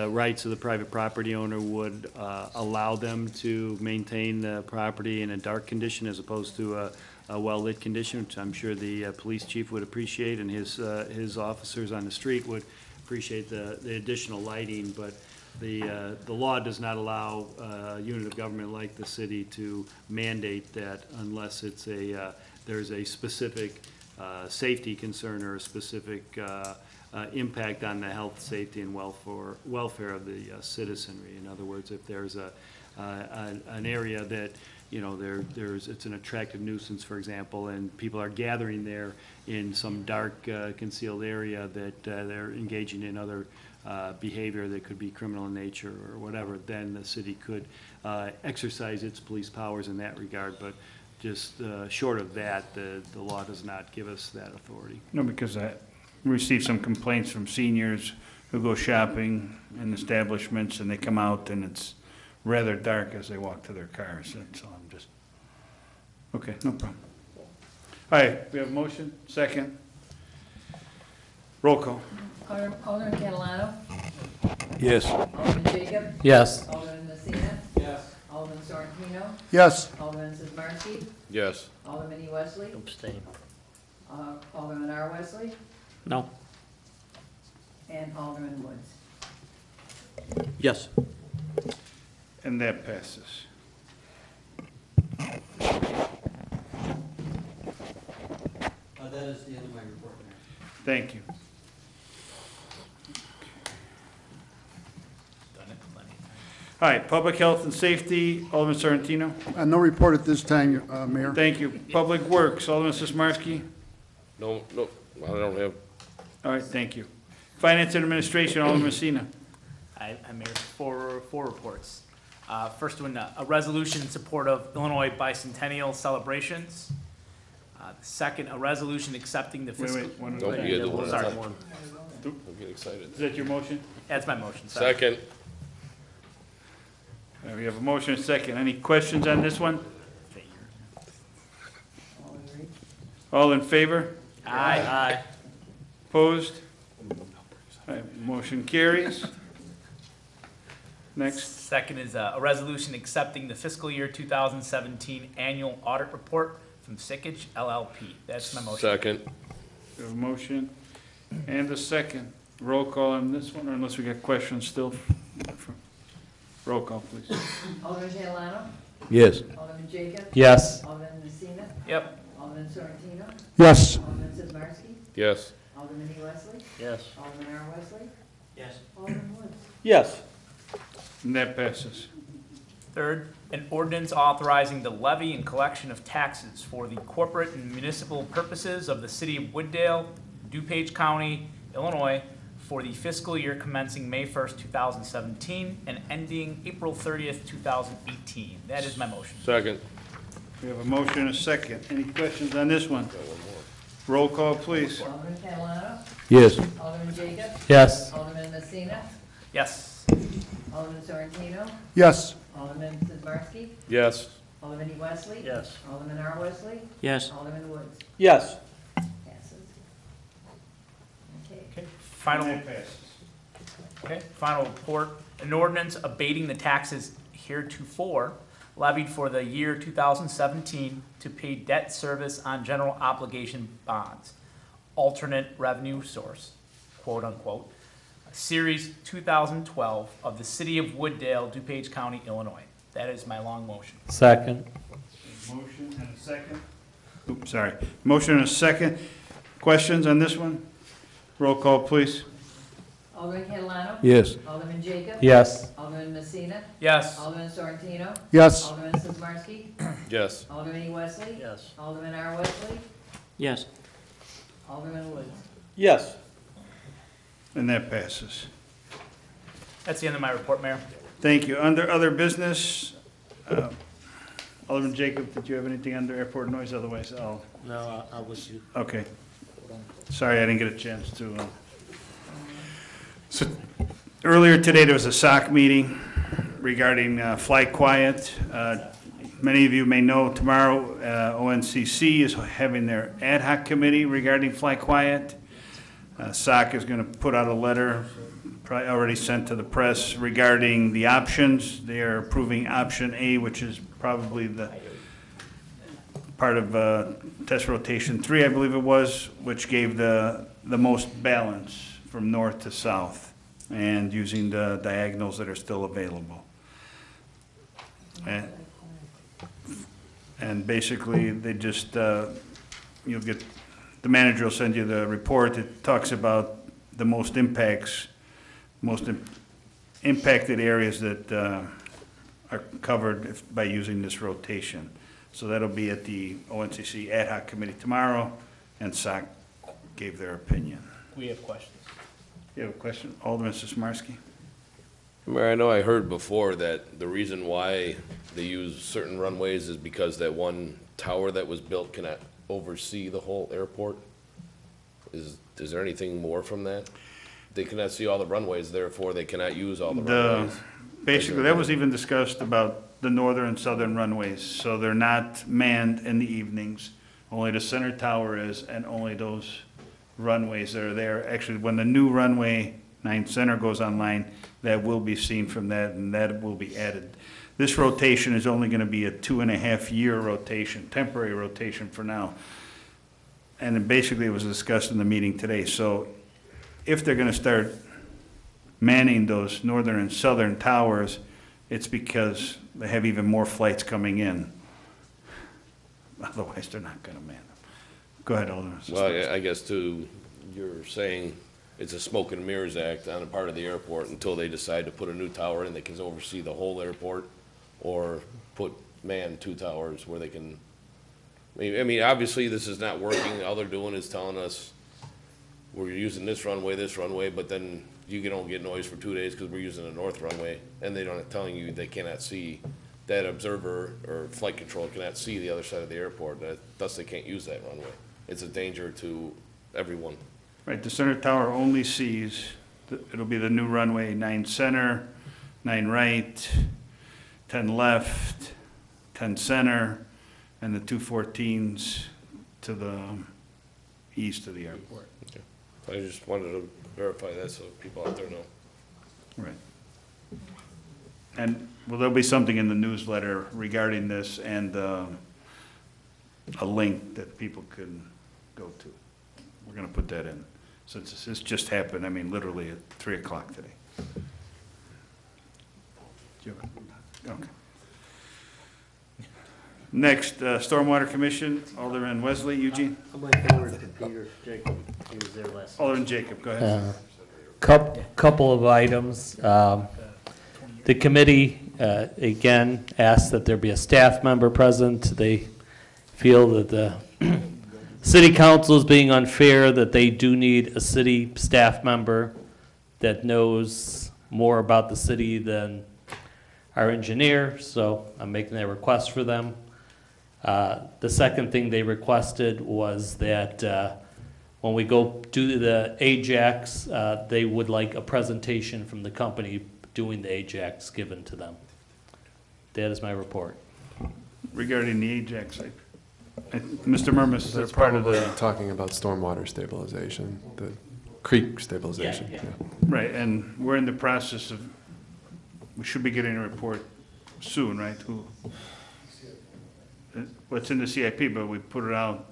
rights of the private property owner would allow them to maintain the property in a dark condition as opposed to a well-lit condition, which I'm sure the police chief would appreciate, and his officers on the street would appreciate the additional lighting. But the law does not allow a unit of government like the city to mandate that unless it's there's a specific safety concern or a specific impact on the health, safety, and welfare of the citizenry. In other words, if there's an area that it's an attractive nuisance, for example, and people are gathering there in some dark concealed area that they're engaging in other behavior that could be criminal in nature or whatever, then the city could exercise its police powers in that regard. But just short of that, the law does not give us that authority. No, because I received some complaints from seniors who go shopping in establishments and they come out and it's rather dark as they walk to their cars. That's all. I'm just, okay, no problem. All right, we have a motion, second. Roll call. Alderman Catalano. Yes. Alderman Jacob. Yes. Alderman Messina. Yes. Alderman Sorrentino. Yes. Alderman Sismarski. Yes. Alderman E. Wesley. Abstain. Alderman R. Wesley. No. And Alderman Woods. Yes. And that passes. That is the end of my report, Mayor. Thank you. All right, public health and safety, Alderman Sorrentino. No report at this time, Mayor. Thank you. Public works, Alderman Sismarski. No, I don't have. All right, thank you. Finance and administration, Alderman Messina. I made four reports. First one, a resolution in support of Illinois bicentennial celebrations. The second, a resolution accepting the fiscal. Don't forget the one. Sorry. Don't get excited. Is that your motion? That's my motion. Sorry. Second. We have a motion and a second. Any questions on this one? All in favor? Aye. Opposed? Motion carries. Next. Second is a resolution accepting the fiscal year 2017 annual audit report from Sickage LLP. That's my motion. Second. We have a motion and a second. Roll call on this one, or unless we got questions still? Roll call, please. Alderman Catalano? Yes. Alderman Jacob? Yes. Alderman Messina? Yep. Alderman Sorrentino? Yes. Alderman Sizmarsky? Yes. Alderman E. Wesley? Yes. Alderman R. Wesley? Yes. Alderman Woods? Yes. And that passes. Third, an ordinance authorizing the levy and collection of taxes for the corporate and municipal purposes of the city of Wooddale, DuPage County, Illinois, for the fiscal year commencing May 1st, 2017, and ending April 30th, 2018. That is my motion. Second. We have a motion and a second. Any questions on this one? Roll call, please. Alderman Catalano? Yes. Alderman Jacob? Yes. Alderman Messina? Yes. Alderman Sorrentino? Yes. Alderman Sizmarsky? Yes. Alderman E. Wesley? Yes. Alderman R. Wesley? Yes. Alderman Woods? Yes. Passes. Okay. Okay. Final. And that passes. Okay, final report. An ordinance abating the taxes heretofore levied for the year 2017 to pay debt service on general obligation bonds, alternate revenue source, quote unquote, Series 2012 of the City of Wooddale, DuPage County, Illinois. That is my long motion. Second. Motion and a second. Oops, sorry. Motion and a second. Questions on this one? Roll call, please. Alderman Catalano? Yes. Alderman Jacob? Yes. Alderman Messina? Yes. Alderman Sorrentino? Yes. Alderman Sizmarsky? Yes. Alderman E. Wesley? Yes. Alderman R. Wesley? Yes. Alderman Woods? Yes. And that passes. That's the end of my report, Mayor. Thank you. Under other business, Alderman Jacob, did you have anything under airport noise? Otherwise, I'll, No, I wish you. okay. Sorry, I didn't get a chance to. So earlier today, there was a SOC meeting regarding Fly Quiet. Many of you may know tomorrow, ONCC is having their ad hoc committee regarding Fly Quiet. SOC is going to put out a letter, probably already sent to the press, regarding the options. They are approving option A, which is probably the part of test rotation 3, I believe it was, which gave the most balance from north to south, and using the diagonals that are still available. And basically, they just, you'll get, the manager will send you the report. It talks about the most impacted areas that are covered by using this rotation. So that'll be at the ONCC ad hoc committee tomorrow, and SOC gave their opinion. We have questions. You have a question? Alderman Sismarski? Mayor, I know I heard before that the reason why they use certain runways is because that one tower that was built cannot oversee the whole airport. Is there anything more from that? They cannot see all the runways, therefore they cannot use all the runways. Basically, that was even discussed about the northern and southern runways. So they're not manned in the evenings. Only the center tower is, and only those runways that are there. Actually, when the new runway 9 Center goes online, that will be seen from that, and that will be added. This rotation is only going to be a 2.5-year rotation, temporary rotation for now. And then basically, it was discussed in the meeting today. So if they're going to start manning those northern and southern towers, it's because they have even more flights coming in. Otherwise, they're not going to man them. Go ahead, Alderman. Well, I guess too, you're saying it's a smoke and mirrors act on a part of the airport until they decide to put a new tower in that can oversee the whole airport, or put man 2 towers where they can. I mean, obviously this is not working. All they're doing is telling us we're using this runway, but then you don't get noise for 2 days because we're using the north runway, and they don't telling you they cannot see. That observer or flight control cannot see the other side of the airport, thus they can't use that runway. It's a danger to everyone. Right, the center tower only sees, it'll be the new runway 9 Center, 9 right, 10 left, 10 center, and the 214s to the east of the airport. I just wanted to verify that so people out there know. Right. And will there be something in the newsletter regarding this and a link that people can go to? We're gonna put that in, since this just happened, I mean, literally at 3 o'clock today. Do you have it? Okay. Next, Stormwater Commission, Alderman Wesley, Eugene. I'm going forward to Peter Jacob, he was there last. Alderman Jacob, go ahead. Couple of items. The committee, again, asked that there be a staff member present. They feel that the city council is being unfair, that they do need a city staff member that knows more about the city than our engineer, so I'm making that request for them. The second thing they requested was that when we go do the Ajax, they would like a presentation from the company doing the Ajax given to them. That is my report. Regarding the Ajax, Mr. Murmas, They're that's part of probably the, talking about stormwater stabilization, the creek stabilization. Yeah. right, and we're in the process of, we should be getting a report soon, right? What's in the CIP, but we put it out.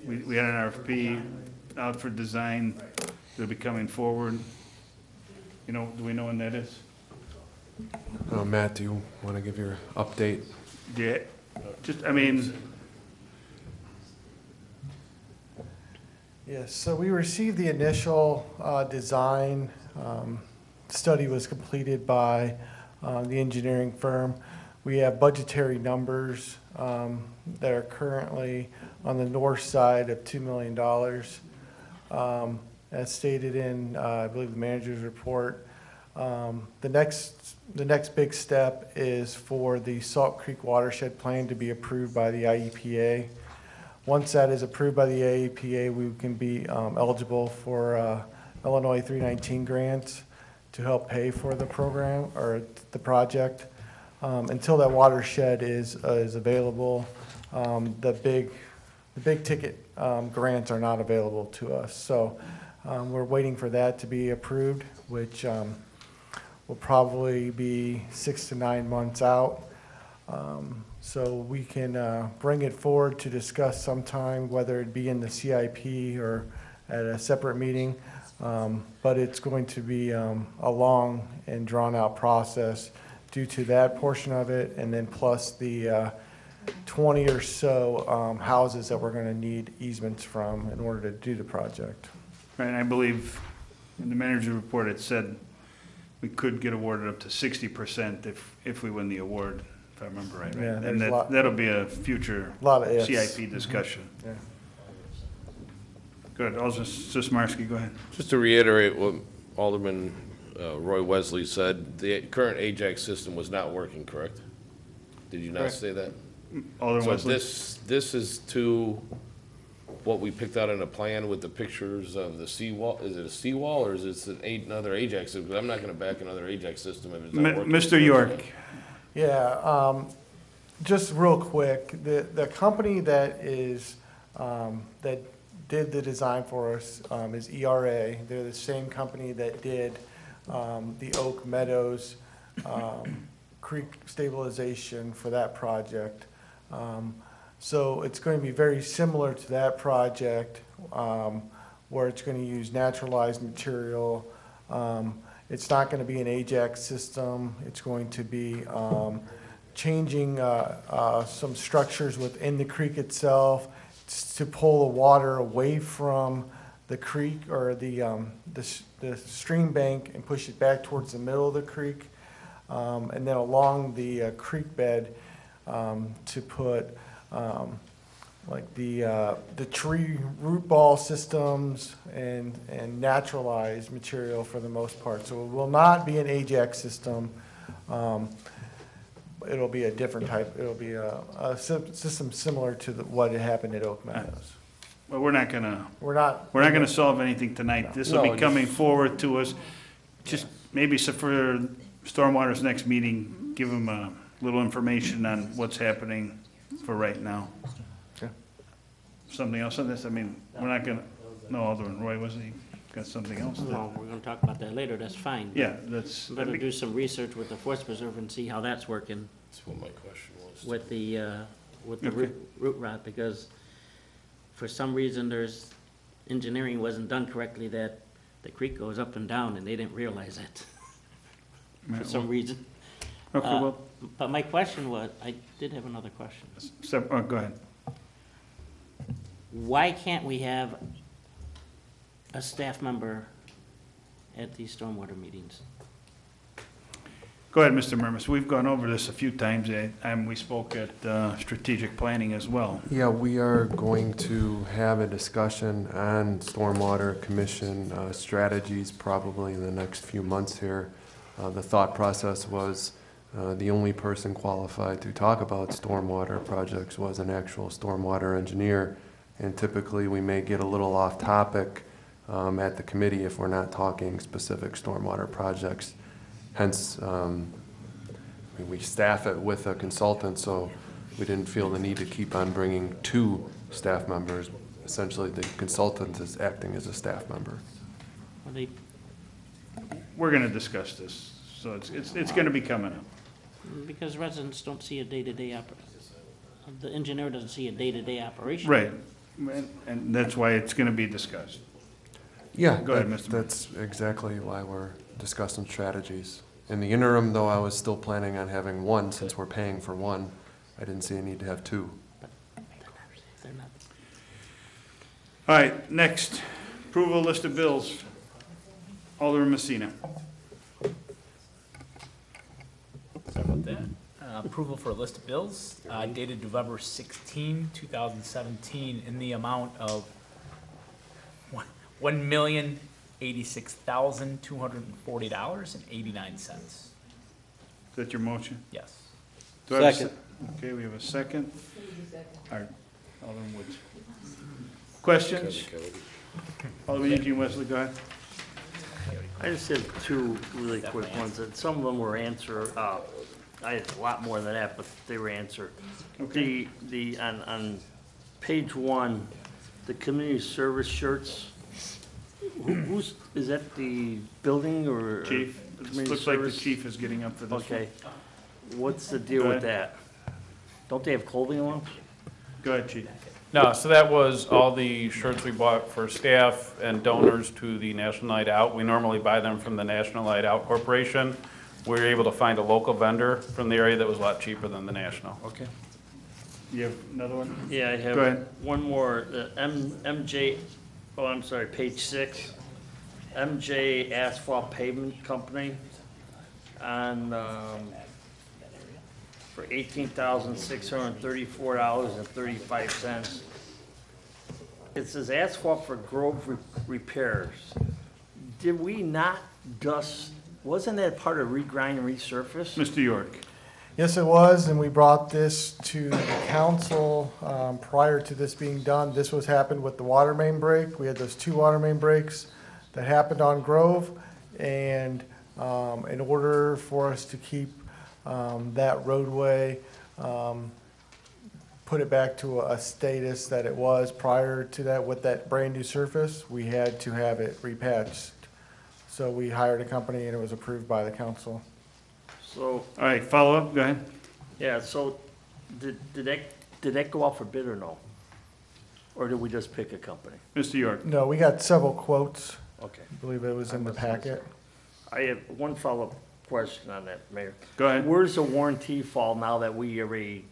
We had an RFP out for design. They'll be coming forward. You know, do we know when that is? Matt, do you want to give your update? Yeah, just, I mean, Yes, so we received the initial design. Study was completed by the engineering firm. We have budgetary numbers that are currently on the north side of $2 million. As stated in, I believe, the manager's report. The next big step is for the Salt Creek watershed plan to be approved by the IEPA. Once that is approved by the IEPA, we can be eligible for Illinois 319 grants to help pay for the program or the project. Until that watershed is available, the big ticket grants are not available to us. So we're waiting for that to be approved, which will probably be 6 to 9 months out. So we can bring it forward to discuss sometime, whether it be in the CIP or at a separate meeting. But it's going to be a long and drawn-out process due to that portion of it, and then plus the 20 or so houses that we're going to need easements from in order to do the project. right, I believe in the manager's report, it said we could get awarded up to 60% if we win the award, if I remember right. Yeah, And that'll be a future Lot of ifs. CIP discussion. Yeah. Good, Alderman Sismarski, go ahead. Just to reiterate what Alderman Roy Wesley said, the current Ajax system was not working, correct? Did you not Correct. say that? Alderman So Wesley? this is to what we picked out in a plan with the pictures of the seawall? Is it a seawall or is it another Ajax system? 'Cause I'm not gonna back another Ajax system if it's not working. Mr. York, Yeah, just real quick, the company that that did the design for us is ERA. They're the same company that did the Oak Meadows creek stabilization for that project. So it's going to be very similar to that project, where it's going to use naturalized material. It's not going to be an Ajax system. It's going to be changing some structures within the creek itself to pull the water away from the creek or the stream bank and push it back towards the middle of the creek, and then along the creek bed to put like the tree root ball systems and naturalized material for the most part. So it will not be an Ajax system. It'll be a different type. It'll be a system similar to what had happened at Oak Meadows. well, we're not gonna We're not solve anything tonight. This will No, be coming forward to us. Just maybe so for Stormwater's next meeting, give them a little information on what's happening for right now. Okay. Something else on this? I mean, we're not gonna, no, Alderman Roy, wasn't he? got something else. Well, we're gonna talk about that later, that's fine. Yeah, that's, Better do some research with the Forest Preserve and see how that's working That's what my question was. with the Okay. root rot, because for some reason, engineering wasn't done correctly, that the creek goes up and down, and they didn't realize it for some reason. okay, well, But my question was, I did have another question. go ahead. Why can't we have a staff member at these stormwater meetings? Go ahead, Mr. Murmas. We've gone over this a few times, and we spoke at strategic planning as well. Yeah, we are going to have a discussion on Stormwater Commission strategies probably in the next few months here. The thought process was the only person qualified to talk about stormwater projects was an actual stormwater engineer. And typically, we may get a little off topic at the committee if we're not talking specific stormwater projects. Hence, we staff it with a consultant, so we didn't feel the need to keep on bringing 2 staff members. Essentially, the consultant is acting as a staff member. Well, they, We're gonna discuss this, so it's gonna be coming up. because residents don't see a day-to-day the engineer doesn't see a day-to-day operation. Right, and that's why it's gonna be discussed. Yeah, Go ahead, Mr. that's exactly why we're discussing strategies. In the interim, though, I was still planning on having 1, since we're paying for 1. I didn't see a need to have 2. They're not. All right, next, approval list of bills. Alderman Messina. Sorry about that. Approval for a list of bills dated November 16, 2017, in the amount of $1,086,240.89. Is that your motion? Yes. Do I have a Second. Okay, we have a second. All right, Alderman Woods. Questions? Alderman Eugene Wesley, go ahead. I just have 2 really quick ones, and some of them were answered, I had a lot more than that, but they were answered. Okay. On page 1, the community service shirts, is that the building or? Chief, community looks like the service? chief is getting up for this one. Okay. What's the deal Go with that? Don't they have clothing on? Go ahead, chief. No, so that was all the shirts we bought for staff and donors to the National Night Out. We normally buy them from the National Night Out Corporation. We were able to find a local vendor from the area that was a lot cheaper than the National. Okay. You have another one? Yeah, I Go have ahead. one more. The MJ, oh, I'm sorry, page 6. MJ Asphalt Pavement Company on, for $18,634.35. It says asphalt for Grove repairs. Did we not wasn't that part of regrind and resurface? Mr. York. Yes, it was, and we brought this to the council prior to this being done. This was happened with the water main break. We had those 2 water main breaks that happened on Grove, and in order for us to keep that roadway, put it back to a status that it was prior to that with that brand-new surface, we had to have it repatched. So we hired a company, and it was approved by the council. So, All right, follow up, go ahead. yeah, so did that go out for bid or no? Or did we just pick a company? Mr. York. No, we got several quotes. Okay. I believe it was in the packet. I have one follow-up question on that, Mayor. Go ahead. Where's the warranty fall now that we already,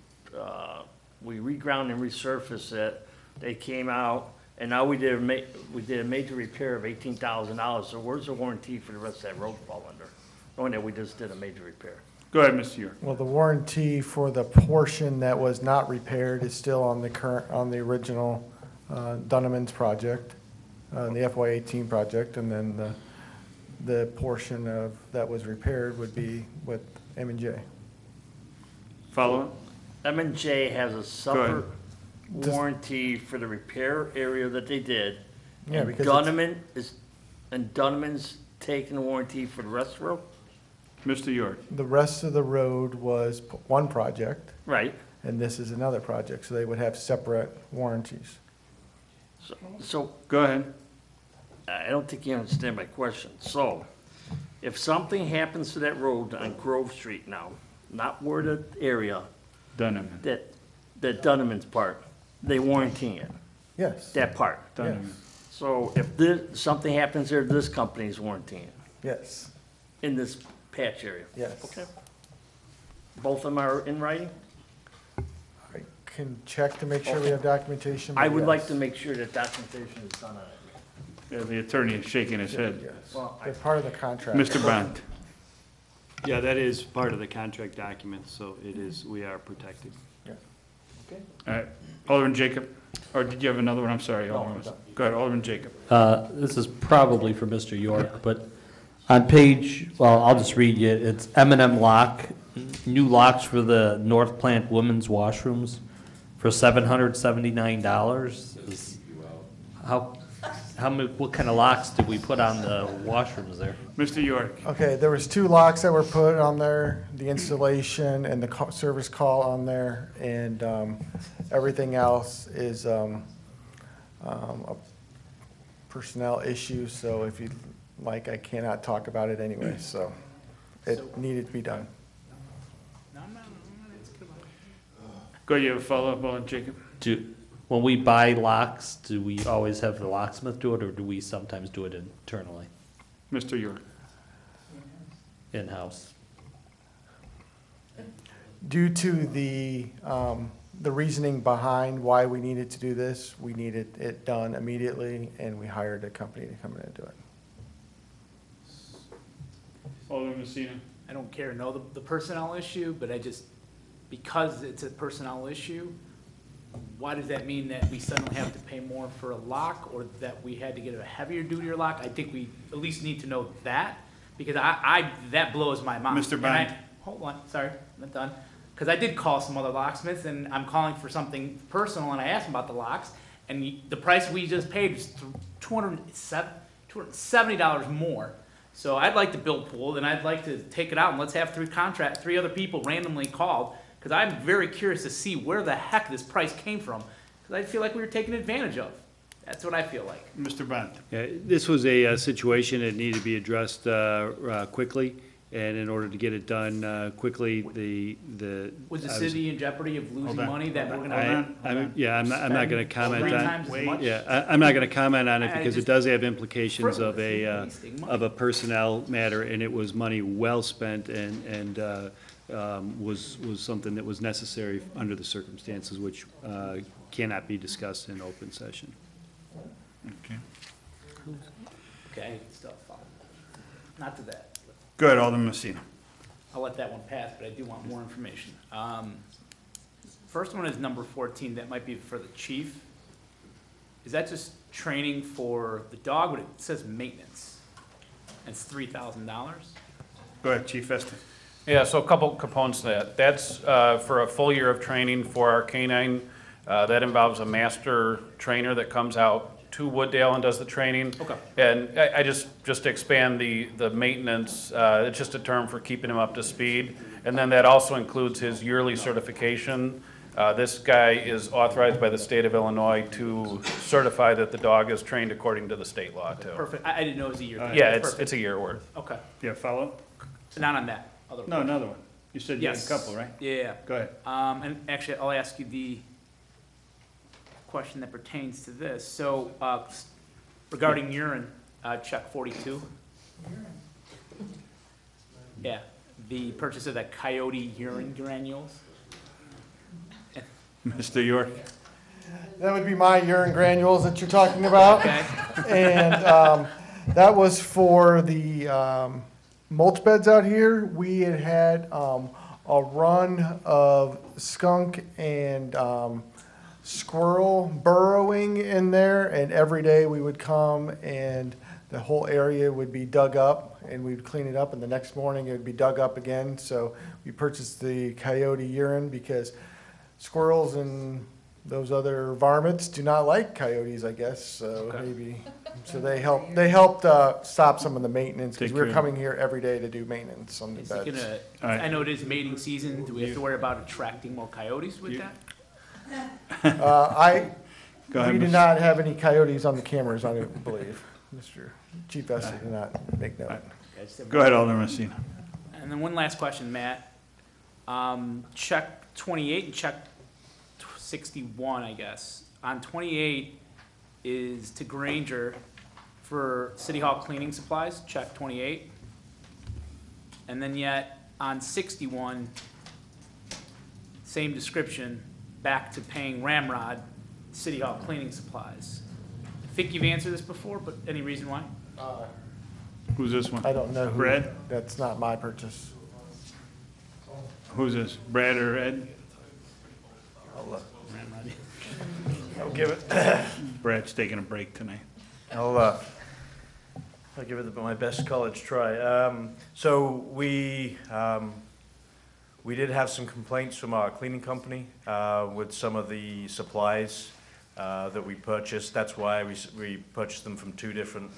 we reground and resurfaced it? They came out, and now we did a major repair of $18,000, so where's the warranty for the rest of that road fall under? Knowing that we just did a major repair. Go ahead, Mr. York. Well, the warranty for the portion that was not repaired is still on the original Dunneman's project, the FY18 project, and then the portion that was repaired would be with M&J. Follow up? M&J has a ahead. separate warranty for the repair area that they did. Yeah, And because Dunneman's taking the warranty for the rest of the road? Mr. York. the rest of the road was one project, Right. and this is another project, so they would have separate warranties. So Go ahead. I don't think you understand my question. So, if something happens to that road on Grove Street now, not where the area, Dunham. that Dunham's part, they warranty it, Yes, that part. yes, So if something happens there, this company's warrantying it yes, in this patch area? yes. Okay. Both of them are in writing? I can check to make sure we have documentation. but I would like yes. to make sure that documentation is done on it. Yeah, the attorney is shaking his head. Yes, Well, they're part of the contract. Mr. Bond. Yeah, that is part of the contract document, so it is, we are protected. All right, Alderman Jacob, or did you have another one? I'm sorry, Alderman. Go ahead, Alderman Jacob. This is probably for Mr. York, but on page, well, I'll just read you. It's M&M Lock, new locks for the North Plant women's washrooms for $779. What kind of locks did we put on the washrooms there? Mr. York. Okay, there was 2 locks that were put on there, the installation and the service call on there, and everything else is a personnel issue, so if you'd like, I cannot talk about it anyway, so it needed to be done. Go ahead, you have a follow-up, Alderman Jacob? When we buy locks, do we always have the locksmith do it, or do we sometimes do it internally, Mr. York. in-house? Due to the reasoning behind why we needed to do this, we needed it done immediately, and we hired a company to come in and do it. Alderman Messina. I don't care to know the personnel issue, but because it's a personnel issue, why does that mean that we suddenly have to pay more for a lock, or that we had to get a heavier duty lock? I think we at least need to know that, because that blows my mind. Mr. Bond. Hold on, sorry, I'm not done. Because I did call some other locksmiths, and I'm calling for something personal, and I asked them about the locks, and the price we just paid is $270 more. So I'd like to build pool, and I'd like to take it out, and let's have 3 other people randomly called, because I'm very curious to see where the heck this price came from, because I feel like we were taken advantage of. That's what I feel like. Mr. Bond. Yeah, this was a situation that needed to be addressed quickly, and in order to get it done quickly, Was the city in jeopardy of losing on. money that we're Hold gonna? on. I'm not gonna comment 3 on. times as much? I'm not gonna comment on it I because it just- does have implications of Wasting money. a personnel matter, and it was money well spent and was something that was necessary under the circumstances, which cannot be discussed in open session. Okay. Okay, stuff. Not to that. Go ahead, Alderman Messina. I'll let that one pass, but I do want more information. First one is number 14, that might be for the chief. Is that just training for the dog, but it says maintenance? It's $3,000? Go ahead, Chief Estes. Yeah, so a couple components to that. That's for a full year of training for our canine. That involves a master trainer that comes out to Wooddale and does the training. Okay. And I just to expand the maintenance, it's just a term for keeping him up to speed. And then that also includes his yearly certification. This guy is authorized by the state of Illinois to certify that the dog is trained according to the state law too. Perfect. I didn't know it was a year. Yeah, Perfect. it's a year worth. Okay. You have a follow-up? Not on that. Other No, one. another one. You said you had a Yes. couple, right? Yeah. Go ahead. And actually, I'll ask you the question that pertains to this. So, regarding urine, check 42. Yeah, the purchase of that Coyote urine granules. Mr. York. That would be my urine granules that you're talking about. Okay. And that was for the mulch beds out here. We had a run of skunk and squirrel burrowing in there, and every day we would come and the whole area would be dug up, and we'd clean it up, and the next morning it would be dug up again. So we purchased the Coyote urine because squirrels and those other varmints do not like coyotes, I guess, so Okay. maybe, so they helped stop some of the maintenance, because Take we're care. coming here every day to do maintenance on the Is it beds. gonna, All right. I know it is mating season. Do we have to worry about attracting more coyotes with that? Go ahead, we do Mr. not have any coyotes on the cameras, I don't believe, Mr. Chief Vesta did not make note. Go ahead, Alderman Messina. And then one last question, Matt. Check 28 and check 61, I guess. On 28 is to Granger for City Hall cleaning supplies, check 28. And then yet on 61, same description, back to paying Ramrod, City Hall cleaning supplies. I think you've answered this before, but any reason why? Who's this one? I don't know who. Brad? That's not my purchase. Who's this, Brad or Ed? I'll give it, Brad's taking a break tonight. I'll give it my best college try. So we did have some complaints from our cleaning company with some of the supplies that we purchased. That's why we purchased them from two different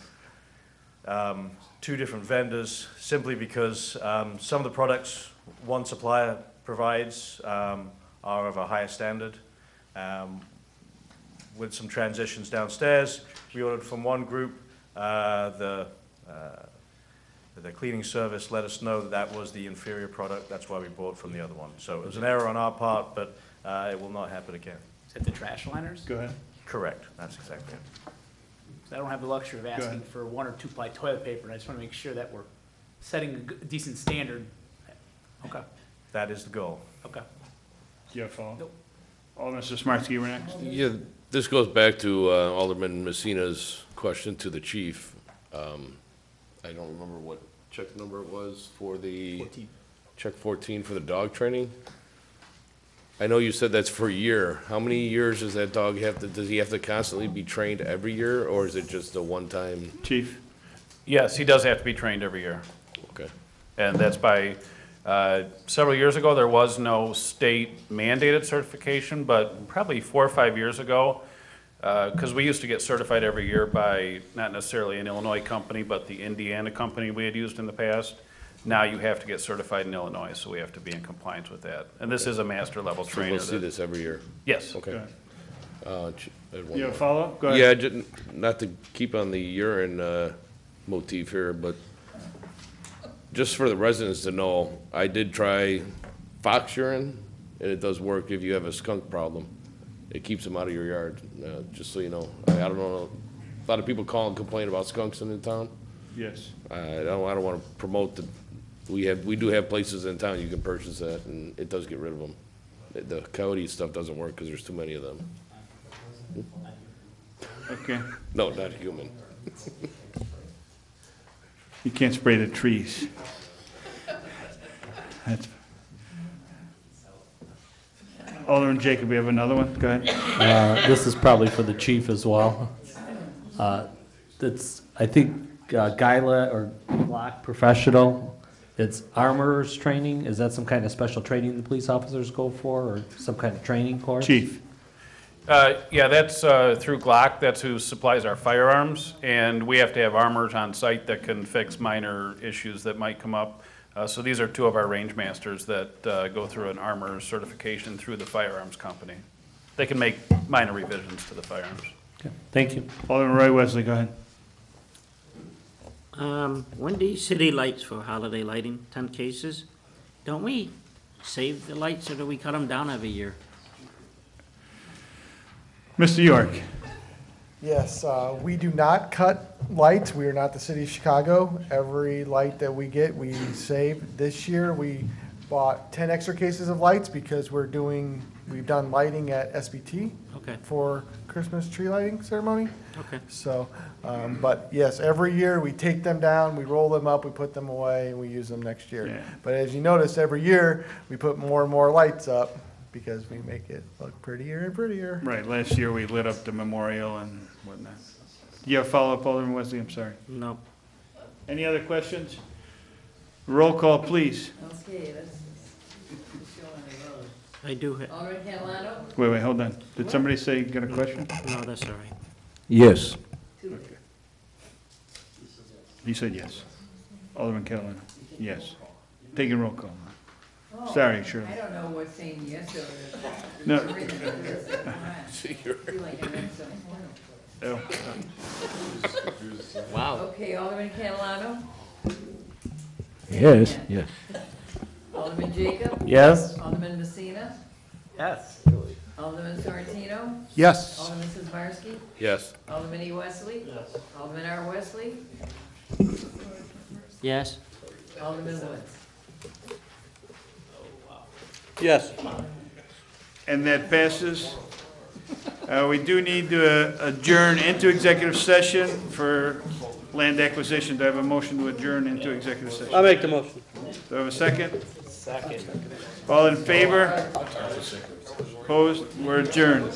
vendors, simply because some of the products one supplier provides are of a higher standard. With some transitions downstairs, we ordered from one group. The cleaning service let us know that that was the inferior product. That's why we bought from the other one. So it was an error on our part, but it will not happen again. Is that the trash liners? Go ahead. Correct. That's exactly it. 'Cause I don't have the luxury of asking for 1 or 2 ply toilet paper, and I just want to make sure that we're setting a decent standard. Okay, That is the goal. okay. Do you have a follow-up? Nope. Alderman Sismarski, you were next. Yeah, this goes back to Alderman Messina's question to the chief. I don't remember what check number it was for the. 14. Check 14 for the dog training. I know you said that's for a year. How many years does that dog have to, does he have to constantly be trained every year, or is it just a one-time? Chief? Yes, he does have to be trained every year. Okay. And that's by, several years ago, there was no state mandated certification, but probably 4 or 5 years ago, because we used to get certified every year by not necessarily an Illinois company, but the Indiana company we had used in the past. Now you have to get certified in Illinois, so we have to be in compliance with that. And this is a master level So trainer. we'll see this every year? Yes. Okay. Go I had one You have a more. follow-up? Go ahead. Yeah, not to keep on the urine motif here, but just for the residents to know, I did try fox urine, and it does work if you have a skunk problem. It keeps them out of your yard, just so you know. I don't know, a lot of people call and complain about skunks in the town. Yes. I don't want to promote the, we do have places in town you can purchase that, and it does get rid of them. The coyote stuff doesn't work because there's too many of them. Okay. No, not human. You can't spray the trees. That's. Alderman Jacob, we have another one? Go ahead. This is probably for the chief as well. That's, I think, Guyla or Glock Professional, it's armorers training. Is that some kind of special training the police officers go for, or some kind of training course? Chief? Yeah, that's through Glock. That's who supplies our firearms, and we have to have armors on site that can fix minor issues that might come up. So these are 2 of our range masters that go through an armor certification through the firearms company. They can make minor revisions to the firearms. Okay, thank you. Alderman Roy Wesley, go ahead. When these city lights for holiday lighting, 10 cases, don't we save the lights or do we cut them down every year? Mr. York? Yes, we do not cut lights. We are not the city of Chicago. Every light that we get, we save. This year, we bought 10 extra cases of lights because we've done lighting at SBT. Okay. For Christmas tree lighting ceremony. Okay. So, but yes, every year we take them down, we roll them up, we put them away, and we use them next year. Yeah. But as you notice, every year, we put more and more lights up because we make it look prettier and prettier. Right, last year we lit up the memorial and whatnot. You have a follow-up, Alderman Wesley? I'm sorry. No. Any other questions? Roll call, please. Okay, let's go on the road. I do, Alderman Catalano? Wait, hold on. Did somebody say you got a question? no, that's all right. Yes. He said yes. Alderman Catalano? Yes. Taking roll call. Sorry, Shirley. I don't know what's saying yes or. No. Feel like I read something. Oh, Wow. Okay, Alderman Catalano, Yes, yes. Alderman Jacob, Yes? Alderman Messina, Yes. Alderman Sorrentino, Yes. Alderman Sizbarsky, Yes. Alderman E. Wesley. Alderman R. Wesley, Yes? Alderman Woods. Yes. and that passes. We do need to adjourn into executive session for land acquisition. Do I have a motion to adjourn into executive session? I'll make the motion. Do I have a second? Second. All in favor? Opposed? We're adjourned.